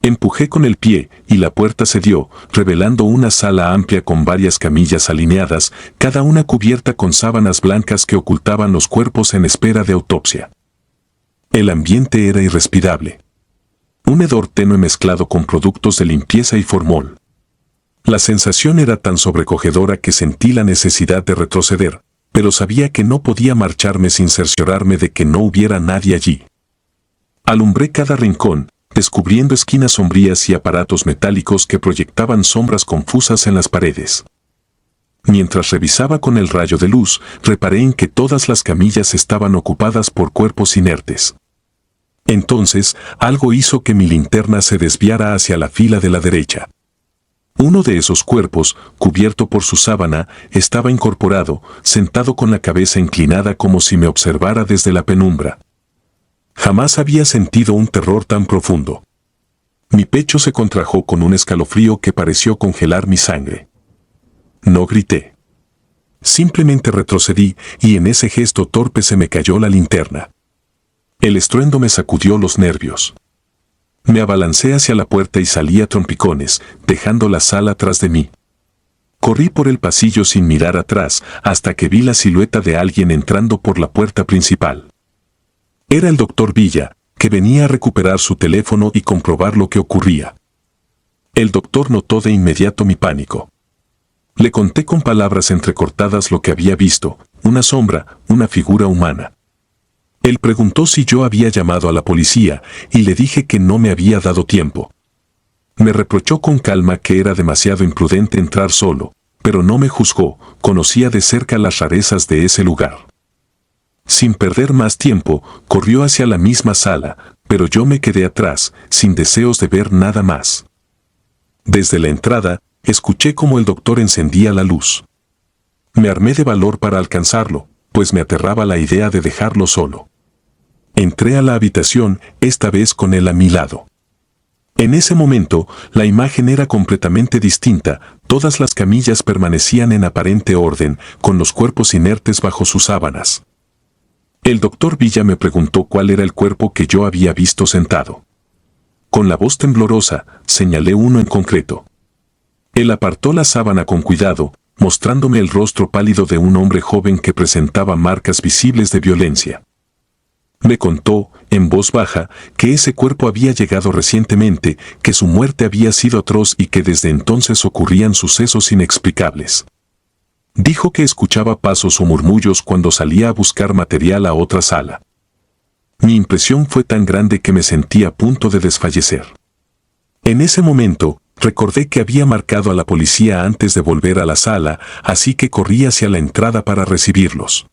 Empujé con el pie y la puerta cedió, revelando una sala amplia con varias camillas alineadas, cada una cubierta con sábanas blancas que ocultaban los cuerpos en espera de autopsia. El ambiente era irrespirable. un hedor tenue mezclado con productos de limpieza y formol. La sensación era tan sobrecogedora que sentí la necesidad de retroceder, pero sabía que no podía marcharme sin cerciorarme de que no hubiera nadie allí. Alumbré cada rincón, descubriendo esquinas sombrías y aparatos metálicos que proyectaban sombras confusas en las paredes. Mientras revisaba con el rayo de luz, reparé en que todas las camillas estaban ocupadas por cuerpos inertes. Entonces, algo hizo que mi linterna se desviara hacia la fila de la derecha. Uno de esos cuerpos, cubierto por su sábana, estaba incorporado, sentado con la cabeza inclinada como si me observara desde la penumbra. Jamás había sentido un terror tan profundo. Mi pecho se contrajo con un escalofrío que pareció congelar mi sangre. No grité. Simplemente retrocedí y en ese gesto torpe se me cayó la linterna. El estruendo me sacudió los nervios. Me abalancé hacia la puerta y salí a trompicones, dejando la sala tras de mí. Corrí por el pasillo sin mirar atrás hasta que vi la silueta de alguien entrando por la puerta principal. Era el doctor Villa, que venía a recuperar su teléfono y comprobar lo que ocurría. El doctor notó de inmediato mi pánico. Le conté con palabras entrecortadas lo que había visto, una sombra, una figura humana. Él preguntó si yo había llamado a la policía y le dije que no me había dado tiempo. Me reprochó con calma que era demasiado imprudente entrar solo, pero no me juzgó, conocía de cerca las rarezas de ese lugar. Sin perder más tiempo, corrió hacia la misma sala, pero yo me quedé atrás, sin deseos de ver nada más. Desde la entrada, escuché cómo el doctor encendía la luz. Me armé de valor para alcanzarlo, pues me aterraba la idea de dejarlo solo. Entré a la habitación, esta vez con él a mi lado. En ese momento, la imagen era completamente distinta, todas las camillas permanecían en aparente orden, con los cuerpos inertes bajo sus sábanas. El doctor Villa me preguntó cuál era el cuerpo que yo había visto sentado. Con la voz temblorosa, señalé uno en concreto. Él apartó la sábana con cuidado, mostrándome el rostro pálido de un hombre joven que presentaba marcas visibles de violencia. Me contó, en voz baja, que ese cuerpo había llegado recientemente, que su muerte había sido atroz y que desde entonces ocurrían sucesos inexplicables. Dijo que escuchaba pasos o murmullos cuando salía a buscar material a otra sala. Mi impresión fue tan grande que me sentí a punto de desfallecer. En ese momento, recordé que había marcado a la policía antes de volver a la sala, así que corrí hacia la entrada para recibirlos.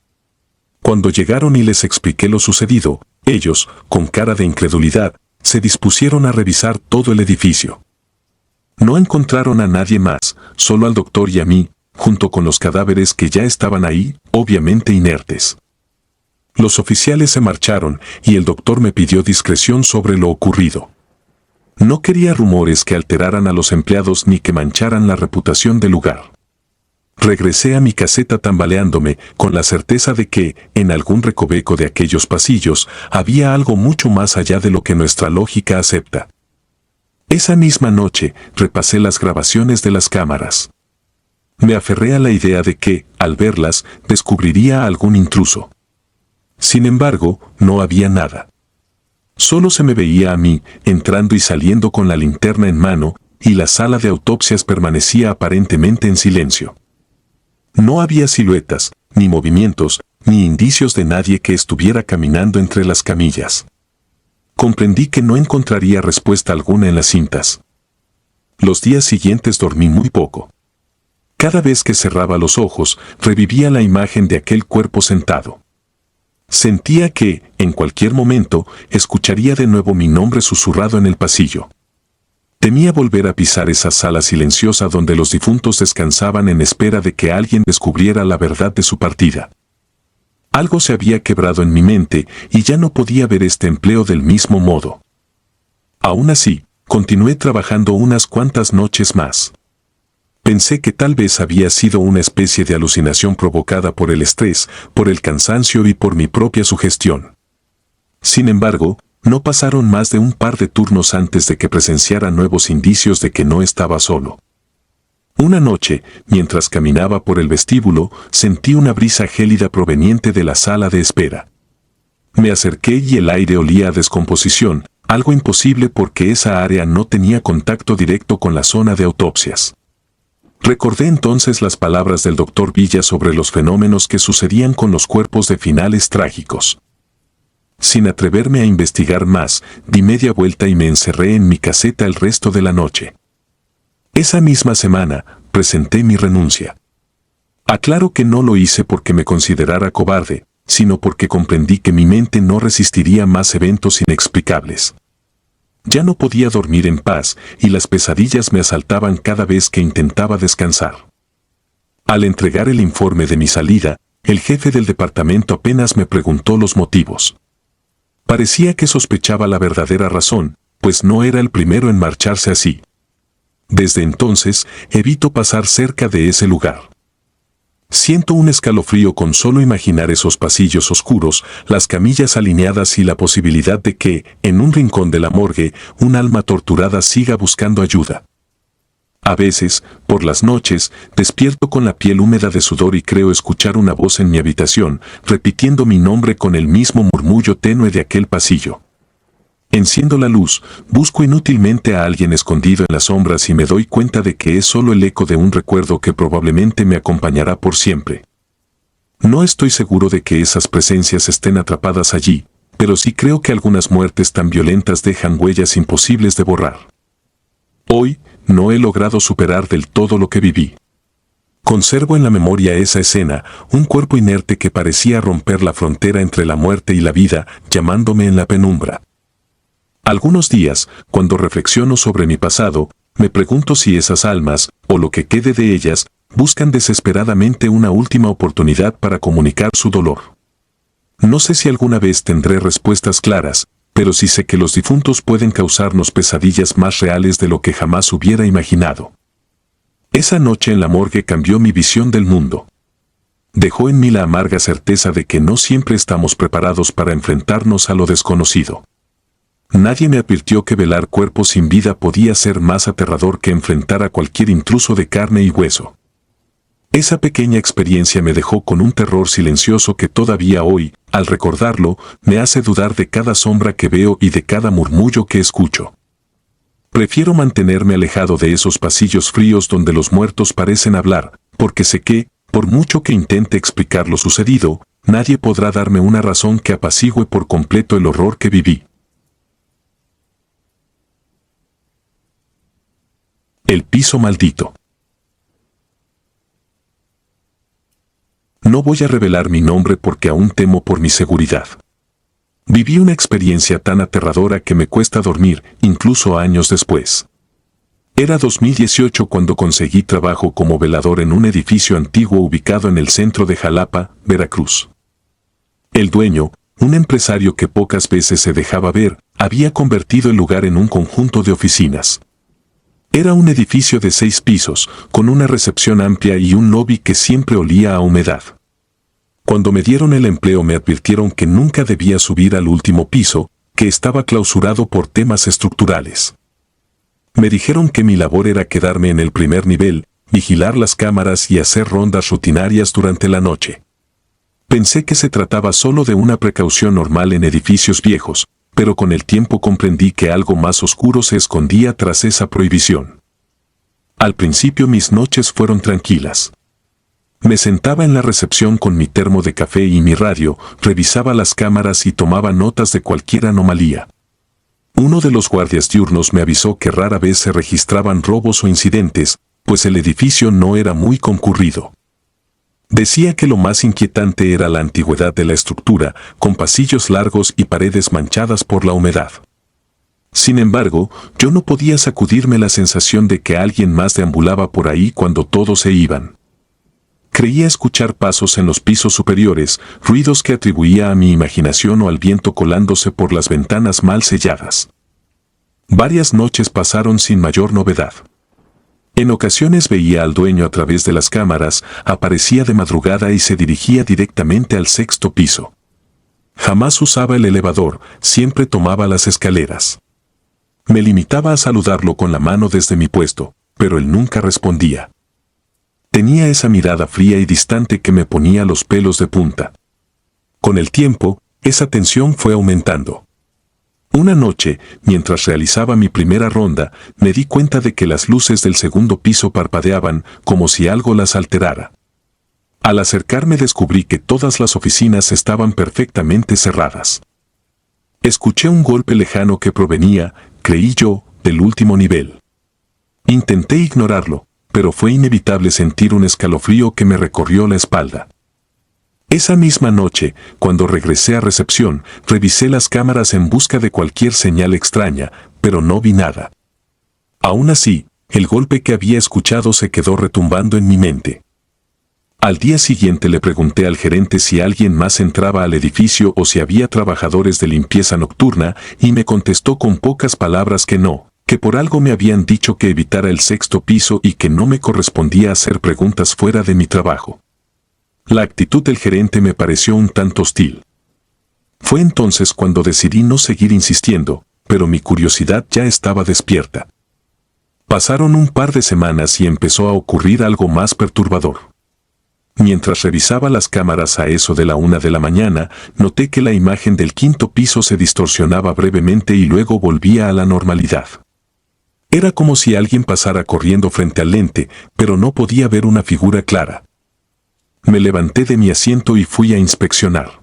Cuando llegaron y les expliqué lo sucedido, ellos, con cara de incredulidad, se dispusieron a revisar todo el edificio. No encontraron a nadie más, solo al doctor y a mí, junto con los cadáveres que ya estaban ahí, obviamente inertes. Los oficiales se marcharon y el doctor me pidió discreción sobre lo ocurrido. No quería rumores que alteraran a los empleados ni que mancharan la reputación del lugar. Regresé a mi caseta tambaleándome, con la certeza de que, en algún recoveco de aquellos pasillos, había algo mucho más allá de lo que nuestra lógica acepta. Esa misma noche, repasé las grabaciones de las cámaras. Me aferré a la idea de que, al verlas, descubriría a algún intruso. Sin embargo, no había nada. Solo se me veía a mí, entrando y saliendo con la linterna en mano, y la sala de autopsias permanecía aparentemente en silencio. No había siluetas, ni movimientos, ni indicios de nadie que estuviera caminando entre las camillas. Comprendí que no encontraría respuesta alguna en las cintas. Los días siguientes dormí muy poco. Cada vez que cerraba los ojos, revivía la imagen de aquel cuerpo sentado. Sentía que, en cualquier momento, escucharía de nuevo mi nombre susurrado en el pasillo. Temía volver a pisar esa sala silenciosa donde los difuntos descansaban en espera de que alguien descubriera la verdad de su partida. Algo se había quebrado en mi mente y ya no podía ver este empleo del mismo modo. Aún así, continué trabajando unas cuantas noches más. Pensé que tal vez había sido una especie de alucinación provocada por el estrés, por el cansancio y por mi propia sugestión. Sin embargo, no pasaron más de un par de turnos antes de que presenciara nuevos indicios de que no estaba solo. Una noche, mientras caminaba por el vestíbulo, sentí una brisa gélida proveniente de la sala de espera. Me acerqué y el aire olía a descomposición, algo imposible porque esa área no tenía contacto directo con la zona de autopsias. Recordé entonces las palabras del doctor Villa sobre los fenómenos que sucedían con los cuerpos de finales trágicos. Sin atreverme a investigar más, di media vuelta y me encerré en mi caseta el resto de la noche. Esa misma semana, presenté mi renuncia. Aclaro que no lo hice porque me considerara cobarde, sino porque comprendí que mi mente no resistiría más eventos inexplicables. Ya no podía dormir en paz y las pesadillas me asaltaban cada vez que intentaba descansar. Al entregar el informe de mi salida, el jefe del departamento apenas me preguntó los motivos. Parecía que sospechaba la verdadera razón, pues no era el primero en marcharse así. Desde entonces, evito pasar cerca de ese lugar. Siento un escalofrío con solo imaginar esos pasillos oscuros, las camillas alineadas y la posibilidad de que, en un rincón de la morgue, un alma torturada siga buscando ayuda. A veces, por las noches, despierto con la piel húmeda de sudor y creo escuchar una voz en mi habitación, repitiendo mi nombre con el mismo murmullo tenue de aquel pasillo. Enciendo la luz, busco inútilmente a alguien escondido en las sombras y me doy cuenta de que es solo el eco de un recuerdo que probablemente me acompañará por siempre. No estoy seguro de que esas presencias estén atrapadas allí, pero sí creo que algunas muertes tan violentas dejan huellas imposibles de borrar. Hoy, no he logrado superar del todo lo que viví. Conservo en la memoria esa escena, un cuerpo inerte que parecía romper la frontera entre la muerte y la vida, llamándome en la penumbra. Algunos días, cuando reflexiono sobre mi pasado, me pregunto si esas almas, o lo que quede de ellas, buscan desesperadamente una última oportunidad para comunicar su dolor. No sé si alguna vez tendré respuestas claras, pero sí sé que los difuntos pueden causarnos pesadillas más reales de lo que jamás hubiera imaginado. Esa noche en la morgue cambió mi visión del mundo. Dejó en mí la amarga certeza de que no siempre estamos preparados para enfrentarnos a lo desconocido. Nadie me advirtió que velar cuerpos sin vida podía ser más aterrador que enfrentar a cualquier intruso de carne y hueso. Esa pequeña experiencia me dejó con un terror silencioso que todavía hoy, al recordarlo, me hace dudar de cada sombra que veo y de cada murmullo que escucho. Prefiero mantenerme alejado de esos pasillos fríos donde los muertos parecen hablar, porque sé que, por mucho que intente explicar lo sucedido, nadie podrá darme una razón que apacigüe por completo el horror que viví. El piso maldito. No voy a revelar mi nombre porque aún temo por mi seguridad. Viví una experiencia tan aterradora que me cuesta dormir, incluso años después. Era 2018 cuando conseguí trabajo como velador en un edificio antiguo ubicado en el centro de Jalapa, Veracruz. El dueño, un empresario que pocas veces se dejaba ver, había convertido el lugar en un conjunto de oficinas. Era un edificio de 6 pisos, con una recepción amplia y un lobby que siempre olía a humedad. Cuando me dieron el empleo me advirtieron que nunca debía subir al último piso, que estaba clausurado por temas estructurales. Me dijeron que mi labor era quedarme en el primer nivel, vigilar las cámaras y hacer rondas rutinarias durante la noche. Pensé que se trataba solo de una precaución normal en edificios viejos, pero con el tiempo comprendí que algo más oscuro se escondía tras esa prohibición. Al principio mis noches fueron tranquilas. Me sentaba en la recepción con mi termo de café y mi radio, revisaba las cámaras y tomaba notas de cualquier anomalía. Uno de los guardias diurnos me avisó que rara vez se registraban robos o incidentes, pues el edificio no era muy concurrido. Decía que lo más inquietante era la antigüedad de la estructura, con pasillos largos y paredes manchadas por la humedad. Sin embargo, yo no podía sacudirme la sensación de que alguien más deambulaba por ahí cuando todos se iban. Creía escuchar pasos en los pisos superiores, ruidos que atribuía a mi imaginación o al viento colándose por las ventanas mal selladas. Varias noches pasaron sin mayor novedad. En ocasiones veía al dueño a través de las cámaras, aparecía de madrugada y se dirigía directamente al 6º piso. Jamás usaba el elevador, siempre tomaba las escaleras. Me limitaba a saludarlo con la mano desde mi puesto, pero él nunca respondía. Tenía esa mirada fría y distante que me ponía los pelos de punta. Con el tiempo, esa tensión fue aumentando. Una noche, mientras realizaba mi primera ronda, me di cuenta de que las luces del segundo piso parpadeaban como si algo las alterara. Al acercarme descubrí que todas las oficinas estaban perfectamente cerradas. Escuché un golpe lejano que provenía, creí yo, del último nivel. Intenté ignorarlo, pero fue inevitable sentir un escalofrío que me recorrió la espalda. Esa misma noche, cuando regresé a recepción, revisé las cámaras en busca de cualquier señal extraña, pero no vi nada. Aún así, el golpe que había escuchado se quedó retumbando en mi mente. Al día siguiente le pregunté al gerente si alguien más entraba al edificio o si había trabajadores de limpieza nocturna y me contestó con pocas palabras que no, que por algo me habían dicho que evitara el sexto piso y que no me correspondía hacer preguntas fuera de mi trabajo. La actitud del gerente me pareció un tanto hostil. Fue entonces cuando decidí no seguir insistiendo, pero mi curiosidad ya estaba despierta. Pasaron un par de semanas y empezó a ocurrir algo más perturbador. Mientras revisaba las cámaras a eso de la 1 de la mañana, noté que la imagen del quinto piso se distorsionaba brevemente y luego volvía a la normalidad. Era como si alguien pasara corriendo frente al lente, pero no podía ver una figura clara. Me levanté de mi asiento y fui a inspeccionar.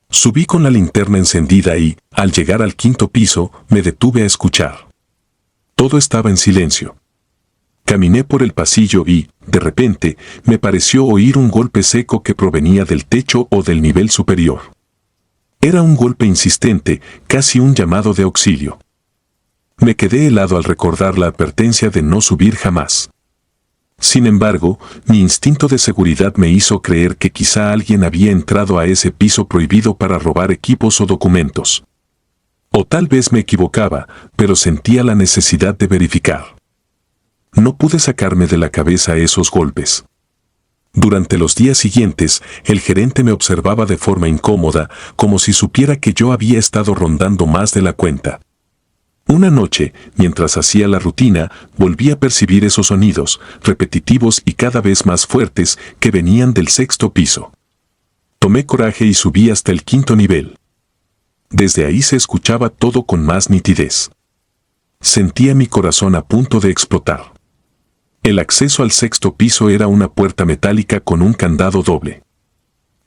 Subí con la linterna encendida y, al llegar al quinto piso, me detuve a escuchar. Todo estaba en silencio. Caminé por el pasillo y, de repente, me pareció oír un golpe seco que provenía del techo o del nivel superior. Era un golpe insistente, casi un llamado de auxilio. Me quedé helado al recordar la advertencia de no subir jamás. Sin embargo, mi instinto de seguridad me hizo creer que quizá alguien había entrado a ese piso prohibido para robar equipos o documentos. O tal vez me equivocaba, pero sentía la necesidad de verificar. No pude sacarme de la cabeza esos golpes. Durante los días siguientes, el gerente me observaba de forma incómoda, como si supiera que yo había estado rondando más de la cuenta. Una noche, mientras hacía la rutina, volví a percibir esos sonidos, repetitivos y cada vez más fuertes, que venían del sexto piso. Tomé coraje y subí hasta el quinto nivel. Desde ahí se escuchaba todo con más nitidez. Sentía mi corazón a punto de explotar. El acceso al sexto piso era una puerta metálica con un candado doble.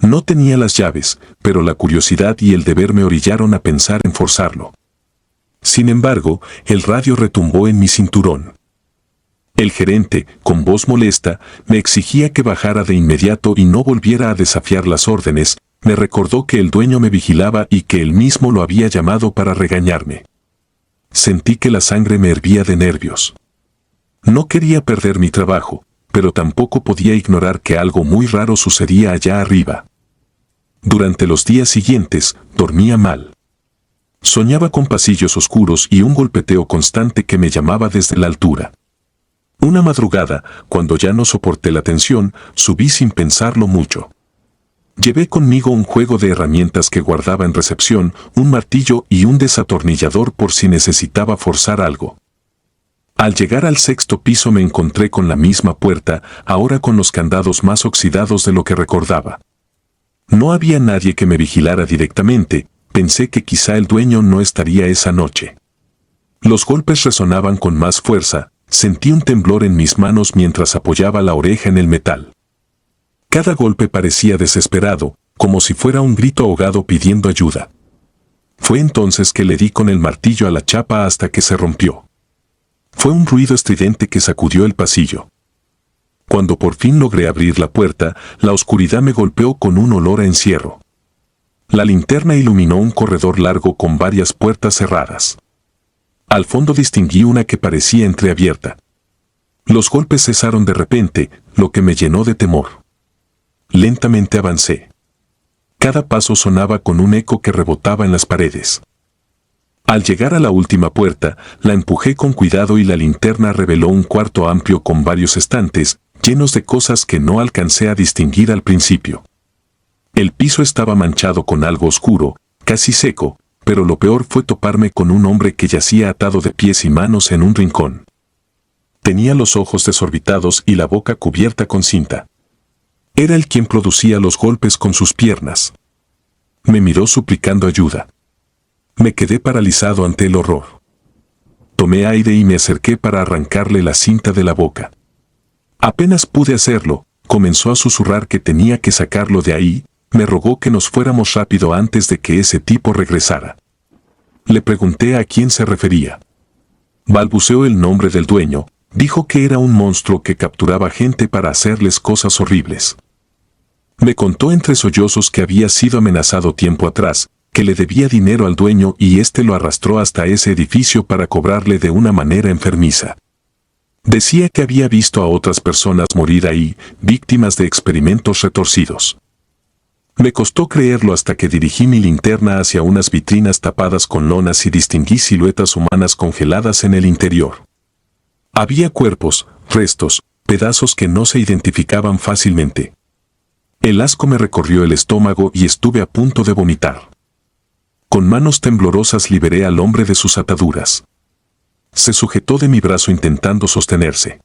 No tenía las llaves, pero la curiosidad y el deber me orillaron a pensar en forzarlo. Sin embargo, el radio retumbó en mi cinturón. El gerente, con voz molesta, me exigía que bajara de inmediato y no volviera a desafiar las órdenes. Me recordó que el dueño me vigilaba y que él mismo lo había llamado para regañarme. Sentí que la sangre me hervía de nervios. No quería perder mi trabajo, pero tampoco podía ignorar que algo muy raro sucedía allá arriba. Durante los días siguientes, dormía mal. Soñaba con pasillos oscuros y un golpeteo constante que me llamaba desde la altura. Una madrugada, cuando ya no soporté la tensión, subí sin pensarlo mucho. Llevé conmigo un juego de herramientas que guardaba en recepción, un martillo y un desatornillador por si necesitaba forzar algo. Al llegar al sexto piso me encontré con la misma puerta, ahora con los candados más oxidados de lo que recordaba. No había nadie que me vigilara directamente. Pensé que quizá el dueño no estaría esa noche. Los golpes resonaban con más fuerza, sentí un temblor en mis manos mientras apoyaba la oreja en el metal. Cada golpe parecía desesperado, como si fuera un grito ahogado pidiendo ayuda. Fue entonces que le di con el martillo a la chapa hasta que se rompió. Fue un ruido estridente que sacudió el pasillo. Cuando por fin logré abrir la puerta, la oscuridad me golpeó con un olor a encierro. La linterna iluminó un corredor largo con varias puertas cerradas. Al fondo distinguí una que parecía entreabierta. Los golpes cesaron de repente, lo que me llenó de temor. Lentamente avancé. Cada paso sonaba con un eco que rebotaba en las paredes. Al llegar a la última puerta, la empujé con cuidado y la linterna reveló un cuarto amplio con varios estantes, llenos de cosas que no alcancé a distinguir al principio. El piso estaba manchado con algo oscuro, casi seco, pero lo peor fue toparme con un hombre que yacía atado de pies y manos en un rincón. Tenía los ojos desorbitados y la boca cubierta con cinta. Era él quien producía los golpes con sus piernas. Me miró suplicando ayuda. Me quedé paralizado ante el horror. Tomé aire y me acerqué para arrancarle la cinta de la boca. Apenas pude hacerlo, comenzó a susurrar que tenía que sacarlo de ahí, me rogó que nos fuéramos rápido antes de que ese tipo regresara. Le pregunté a quién se refería. Balbuceó el nombre del dueño, dijo que era un monstruo que capturaba gente para hacerles cosas horribles. Me contó entre sollozos que había sido amenazado tiempo atrás, que le debía dinero al dueño y éste lo arrastró hasta ese edificio para cobrarle de una manera enfermiza. Decía que había visto a otras personas morir ahí, víctimas de experimentos retorcidos. Me costó creerlo hasta que dirigí mi linterna hacia unas vitrinas tapadas con lonas y distinguí siluetas humanas congeladas en el interior. Había cuerpos, restos, pedazos que no se identificaban fácilmente. El asco me recorrió el estómago y estuve a punto de vomitar. Con manos temblorosas liberé al hombre de sus ataduras. Se sujetó de mi brazo intentando sostenerse.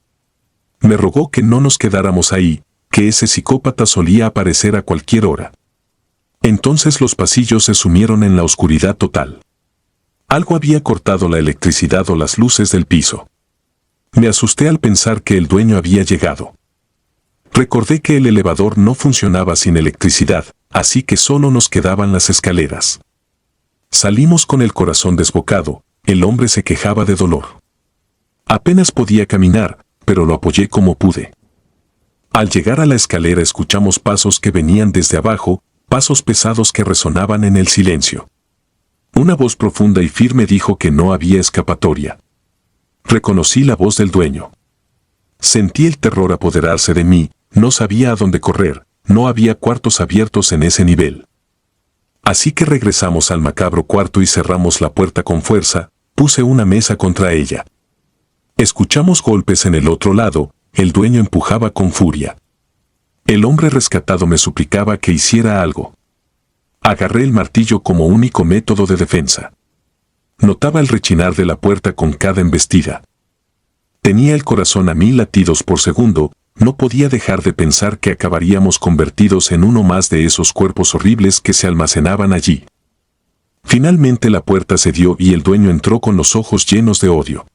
Me rogó que no nos quedáramos ahí, que ese psicópata solía aparecer a cualquier hora. Entonces los pasillos se sumieron en la oscuridad total. Algo había cortado la electricidad o las luces del piso. Me asusté al pensar que el dueño había llegado. Recordé que el elevador no funcionaba sin electricidad, así que solo nos quedaban las escaleras. Salimos con el corazón desbocado, el hombre se quejaba de dolor. Apenas podía caminar, pero lo apoyé como pude. Al llegar a la escalera escuchamos pasos que venían desde abajo, pasos pesados que resonaban en el silencio. Una voz profunda y firme dijo que no había escapatoria. Reconocí la voz del dueño. Sentí el terror apoderarse de mí, no sabía a dónde correr, no había cuartos abiertos en ese nivel. Así que regresamos al macabro cuarto y cerramos la puerta con fuerza, puse una mesa contra ella. Escuchamos golpes en el otro lado, el dueño empujaba con furia. El hombre rescatado me suplicaba que hiciera algo. Agarré el martillo como único método de defensa. Notaba el rechinar de la puerta con cada embestida. Tenía el corazón a 1000 latidos por segundo, no podía dejar de pensar que acabaríamos convertidos en uno más de esos cuerpos horribles que se almacenaban allí. Finalmente la puerta cedió y el dueño entró con los ojos llenos de odio.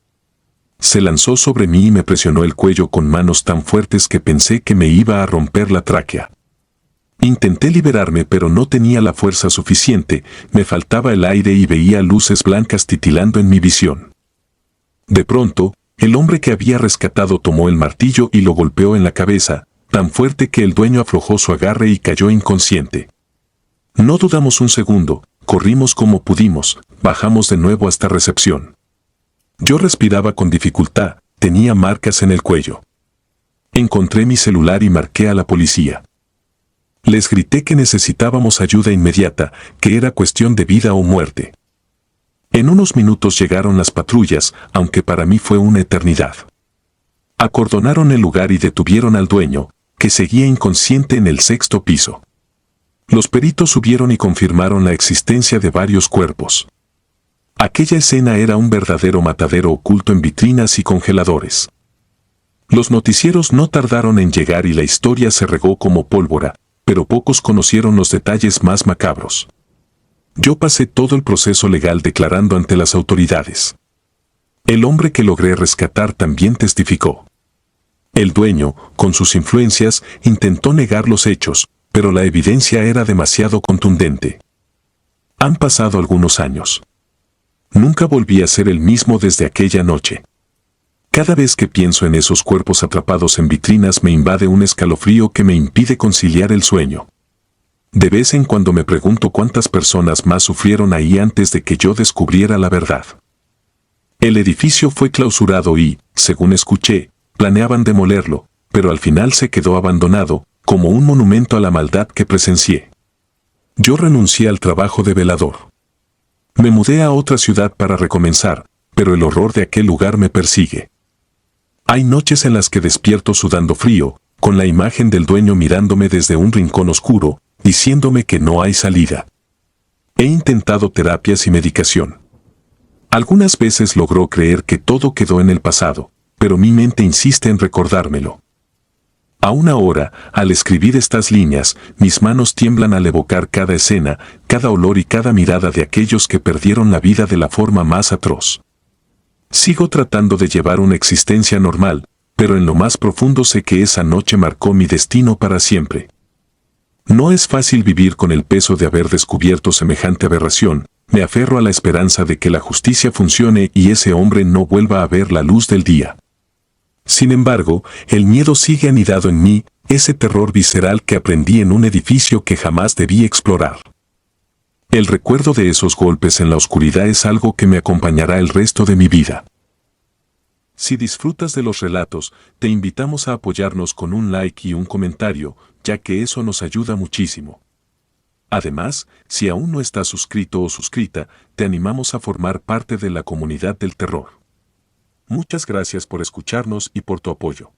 Se lanzó sobre mí y me presionó el cuello con manos tan fuertes que pensé que me iba a romper la tráquea. Intenté liberarme pero no tenía la fuerza suficiente, me faltaba el aire y veía luces blancas titilando en mi visión. De pronto, el hombre que había rescatado tomó el martillo y lo golpeó en la cabeza, tan fuerte que el dueño aflojó su agarre y cayó inconsciente. No dudamos un segundo, corrimos como pudimos, bajamos de nuevo hasta recepción. Yo respiraba con dificultad, tenía marcas en el cuello. Encontré mi celular y marqué a la policía. Les grité que necesitábamos ayuda inmediata, que era cuestión de vida o muerte. En unos minutos llegaron las patrullas, aunque para mí fue una eternidad. Acordonaron el lugar y detuvieron al dueño, que seguía inconsciente en el 6º piso. Los peritos subieron y confirmaron la existencia de varios cuerpos. Aquella escena era un verdadero matadero oculto en vitrinas y congeladores. Los noticieros no tardaron en llegar y la historia se regó como pólvora, pero pocos conocieron los detalles más macabros. Yo pasé todo el proceso legal declarando ante las autoridades. El hombre que logré rescatar también testificó. El dueño, con sus influencias, intentó negar los hechos, pero la evidencia era demasiado contundente. Han pasado algunos años. Nunca volví a ser el mismo desde aquella noche. Cada vez que pienso en esos cuerpos atrapados en vitrinas me invade un escalofrío que me impide conciliar el sueño. De vez en cuando me pregunto cuántas personas más sufrieron ahí antes de que yo descubriera la verdad. El edificio fue clausurado y, según escuché, planeaban demolerlo, pero al final se quedó abandonado, como un monumento a la maldad que presencié. Yo renuncié al trabajo de velador. Me mudé a otra ciudad para recomenzar, pero el horror de aquel lugar me persigue. Hay noches en las que despierto sudando frío, con la imagen del dueño mirándome desde un rincón oscuro, diciéndome que no hay salida. He intentado terapias y medicación. Algunas veces logró creer que todo quedó en el pasado, pero mi mente insiste en recordármelo. Aún ahora, al escribir estas líneas, mis manos tiemblan al evocar cada escena, cada olor y cada mirada de aquellos que perdieron la vida de la forma más atroz. Sigo tratando de llevar una existencia normal, pero en lo más profundo sé que esa noche marcó mi destino para siempre. No es fácil vivir con el peso de haber descubierto semejante aberración. Me aferro a la esperanza de que la justicia funcione y ese hombre no vuelva a ver la luz del día. Sin embargo, el miedo sigue anidado en mí, ese terror visceral que aprendí en un edificio que jamás debí explorar. El recuerdo de esos golpes en la oscuridad es algo que me acompañará el resto de mi vida. Si disfrutas de los relatos, te invitamos a apoyarnos con un like y un comentario, ya que eso nos ayuda muchísimo. Además, si aún no estás suscrito o suscrita, te animamos a formar parte de la comunidad del terror. Muchas gracias por escucharnos y por tu apoyo.